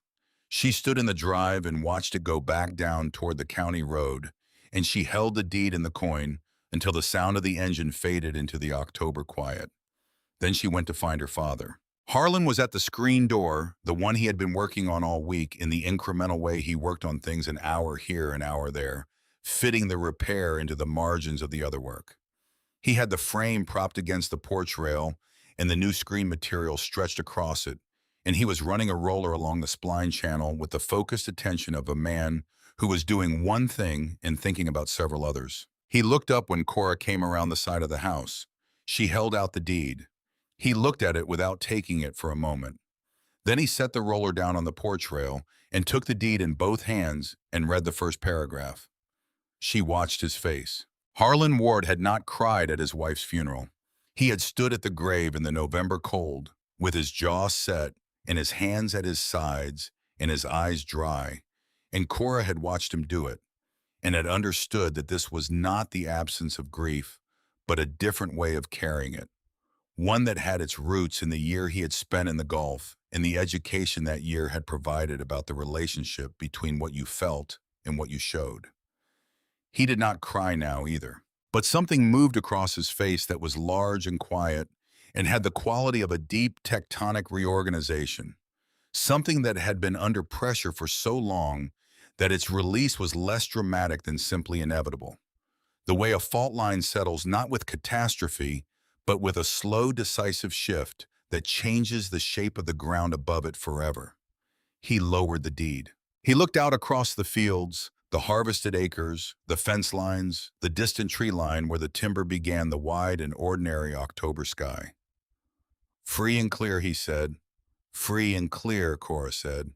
She stood in the drive and watched it go back down toward the county road, and she held the deed and the coin until the sound of the engine faded into the October quiet. Then she went to find her father. Harlan was at the screen door, the one he had been working on all week in the incremental way he worked on things an hour here, an hour there, fitting the repair into the margins of the other work. He had the frame propped against the porch rail and the new screen material stretched across it, and he was running a roller along the spline channel with the focused attention of a man who was doing one thing and thinking about several others. He looked up when Cora came around the side of the house. She held out the deed. He looked at it without taking it for a moment. Then he set the roller down on the porch rail and took the deed in both hands and read the first paragraph. She watched his face. Harlan Ward had not cried at his wife's funeral. He had stood at the grave in the November cold, with his jaw set and his hands at his sides and his eyes dry, and Cora had watched him do it and had understood that this was not the absence of grief, but a different way of carrying it. One that had its roots in the year he had spent in the Gulf and the education that year had provided about the relationship between what you felt and what you showed. He did not cry now either, but something moved across his face that was large and quiet and had the quality of a deep tectonic reorganization, something that had been under pressure for so long that its release was less dramatic than simply inevitable. The way a fault line settles not with catastrophe, but with a slow, decisive shift that changes the shape of the ground above it forever. He lowered the deed. He looked out across the fields, The harvested acres, the fence lines, the distant tree line where the timber began the wide and ordinary October sky. Free and clear, he said. Free and clear, Cora said.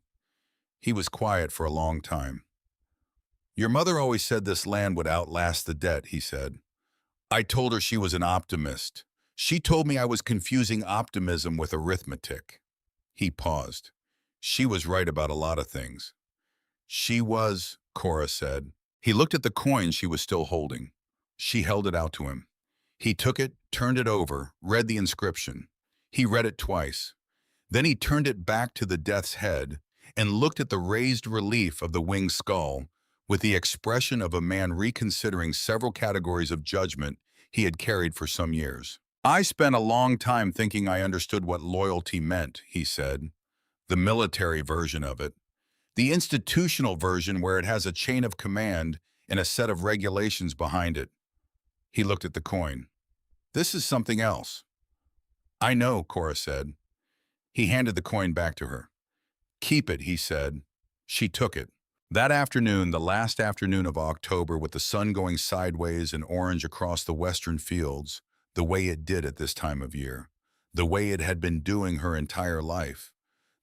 He was quiet for a long time. Your mother always said this land would outlast the debt, he said. I told her she was an optimist. She told me I was confusing optimism with arithmetic. He paused. She was right about a lot of things. She was, Cora said. He looked at the coin she was still holding. She held it out to him. He took it, turned it over, read the inscription. He read it twice. Then he turned it back to the death's head and looked at the raised relief of the winged skull with the expression of a man reconsidering several categories of judgment he had carried for some years. I spent a long time thinking I understood what loyalty meant, he said. The military version of it. The institutional version where it has a chain of command and a set of regulations behind it. He looked at the coin. This is something else. I know, Cora said. He handed the coin back to her. Keep it, he said. She took it. That afternoon, the last afternoon of October, with the sun going sideways and orange across the western fields, the way it did at this time of year, the way it had been doing her entire life,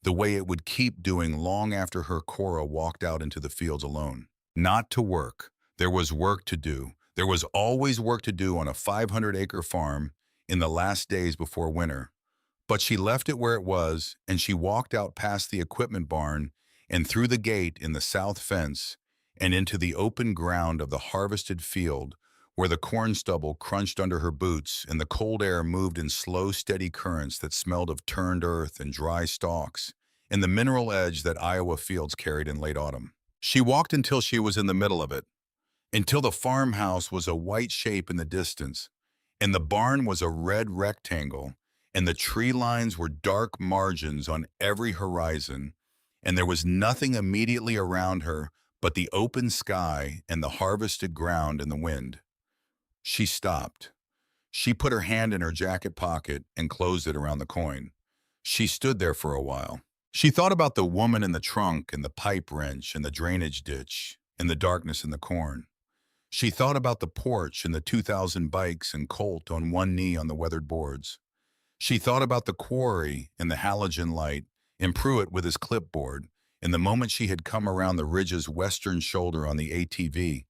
the way it would keep doing long after her Cora walked out into the fields alone. Not to work. There was work to do. There was always work to do on a 500-acre farm in the last days before winter. But she left it where it was, and she walked out past the equipment barn and through the gate in the south fence and into the open ground of the harvested field where the corn stubble crunched under her boots and the cold air moved in slow, steady currents that smelled of turned earth and dry stalks and the mineral edge that Iowa fields carried in late autumn. She walked until she was in the middle of it, until the farmhouse was a white shape in the distance, and the barn was a red rectangle, and the tree lines were dark margins on every horizon, and there was nothing immediately around her but the open sky and the harvested ground and the wind. She stopped. She put her hand in her jacket pocket and closed it around the coin. She stood there for a while. She thought about the woman in the trunk and the pipe wrench and the drainage ditch and the darkness in the corn. She thought about the porch and the 2,000 bikes and Colt on one knee on the weathered boards. She thought about the quarry and the halogen light and Pruitt with his clipboard and the moment she had come around the ridge's western shoulder on the ATV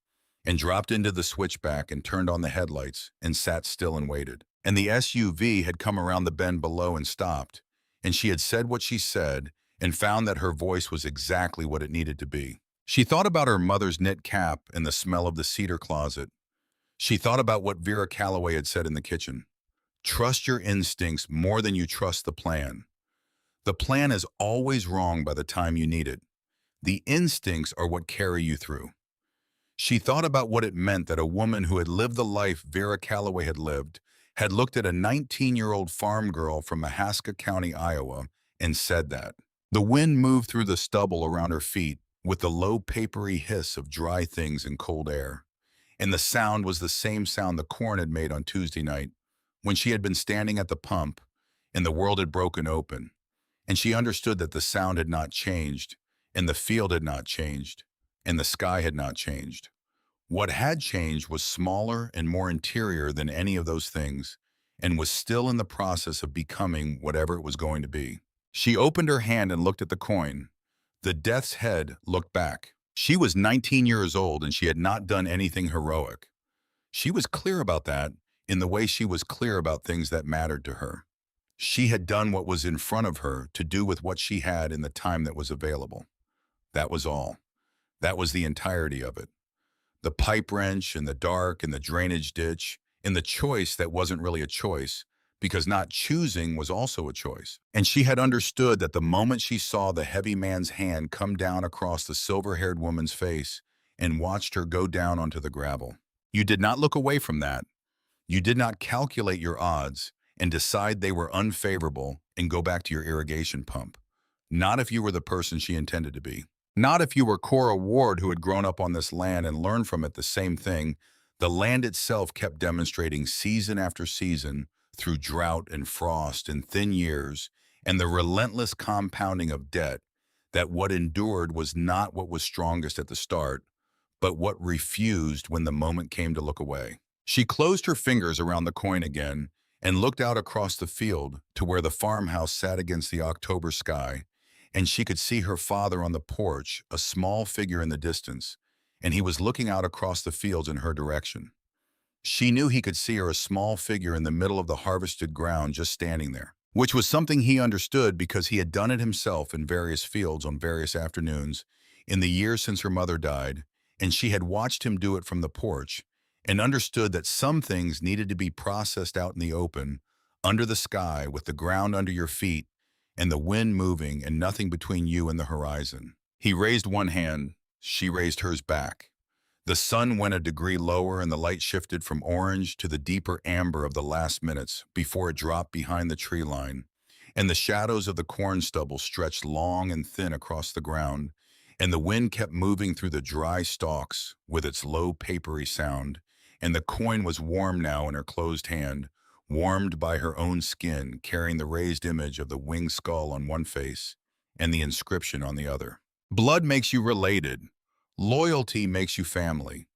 and dropped into the switchback and turned on the headlights and sat still and waited. And the SUV had come around the bend below and stopped, and she had said what she said and found that her voice was exactly what it needed to be. She thought about her mother's knit cap and the smell of the cedar closet. She thought about what Vera Calloway had said in the kitchen. Trust your instincts more than you trust the plan. The plan is always wrong by the time you need it. The instincts are what carry you through. She thought about what it meant that a woman who had lived the life Vera Calloway had looked at a 19-year-old farm girl from Mahaska County, Iowa, and said that. The wind moved through the stubble around her feet with the low papery hiss of dry things in cold air. And the sound was the same sound the corn had made on Tuesday night when she had been standing at the pump and the world had broken open. And she understood that the sound had not changed, and the field had not changed, and the sky had not changed. What had changed was smaller and more interior than any of those things, and was still in the process of becoming whatever it was going to be. She opened her hand and looked at the coin. The death's head looked back. She was 19 years old and she had not done anything heroic. She was clear about that in the way she was clear about things that mattered to her. She had done what was in front of her to do with what she had in the time that was available. That was all. That was the entirety of it. The pipe wrench and the dark and the drainage ditch and the choice that wasn't really a choice, because not choosing was also a choice. And she had understood that the moment she saw the heavy man's hand come down across the silver-haired woman's face and watched her go down onto the gravel. You did not look away from that. You did not calculate your odds and decide they were unfavorable and go back to your irrigation pump. Not if you were the person she intended to be. Not if you were Cora Ward, who had grown up on this land and learned from it the same thing. The land itself kept demonstrating season after season through drought and frost and thin years and the relentless compounding of debt that what endured was not what was strongest at the start, but what refused when the moment came to look away. She closed her fingers around the coin again and looked out across the field to where the farmhouse sat against the October sky, and she could see her father on the porch, a small figure in the distance, and he was looking out across the fields in her direction. She knew he could see her, a small figure in the middle of the harvested ground, just standing there, which was something he understood because he had done it himself in various fields on various afternoons in the years since her mother died, and she had watched him do it from the porch and understood that some things needed to be processed out in the open, under the sky, with the ground under your feet and the wind moving and nothing between you and the horizon. He raised one hand, she raised hers back. The sun went a degree lower and the light shifted from orange to the deeper amber of the last minutes before it dropped behind the tree line, and the shadows of the corn stubble stretched long and thin across the ground, and the wind kept moving through the dry stalks with its low papery sound, and the coin was warm now in her closed hand, warmed by her own skin, carrying the raised image of the winged skull on one face and the inscription on the other. Blood makes you related. Loyalty makes you family.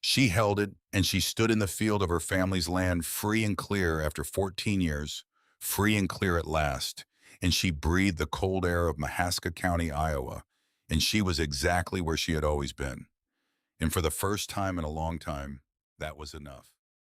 She held it, and she stood in the field of her family's land, free and clear after 14 years, free and clear at last, and she breathed the cold air of Mahaska County, Iowa, and she was exactly where she had always been. And for the first time in a long time, that was enough.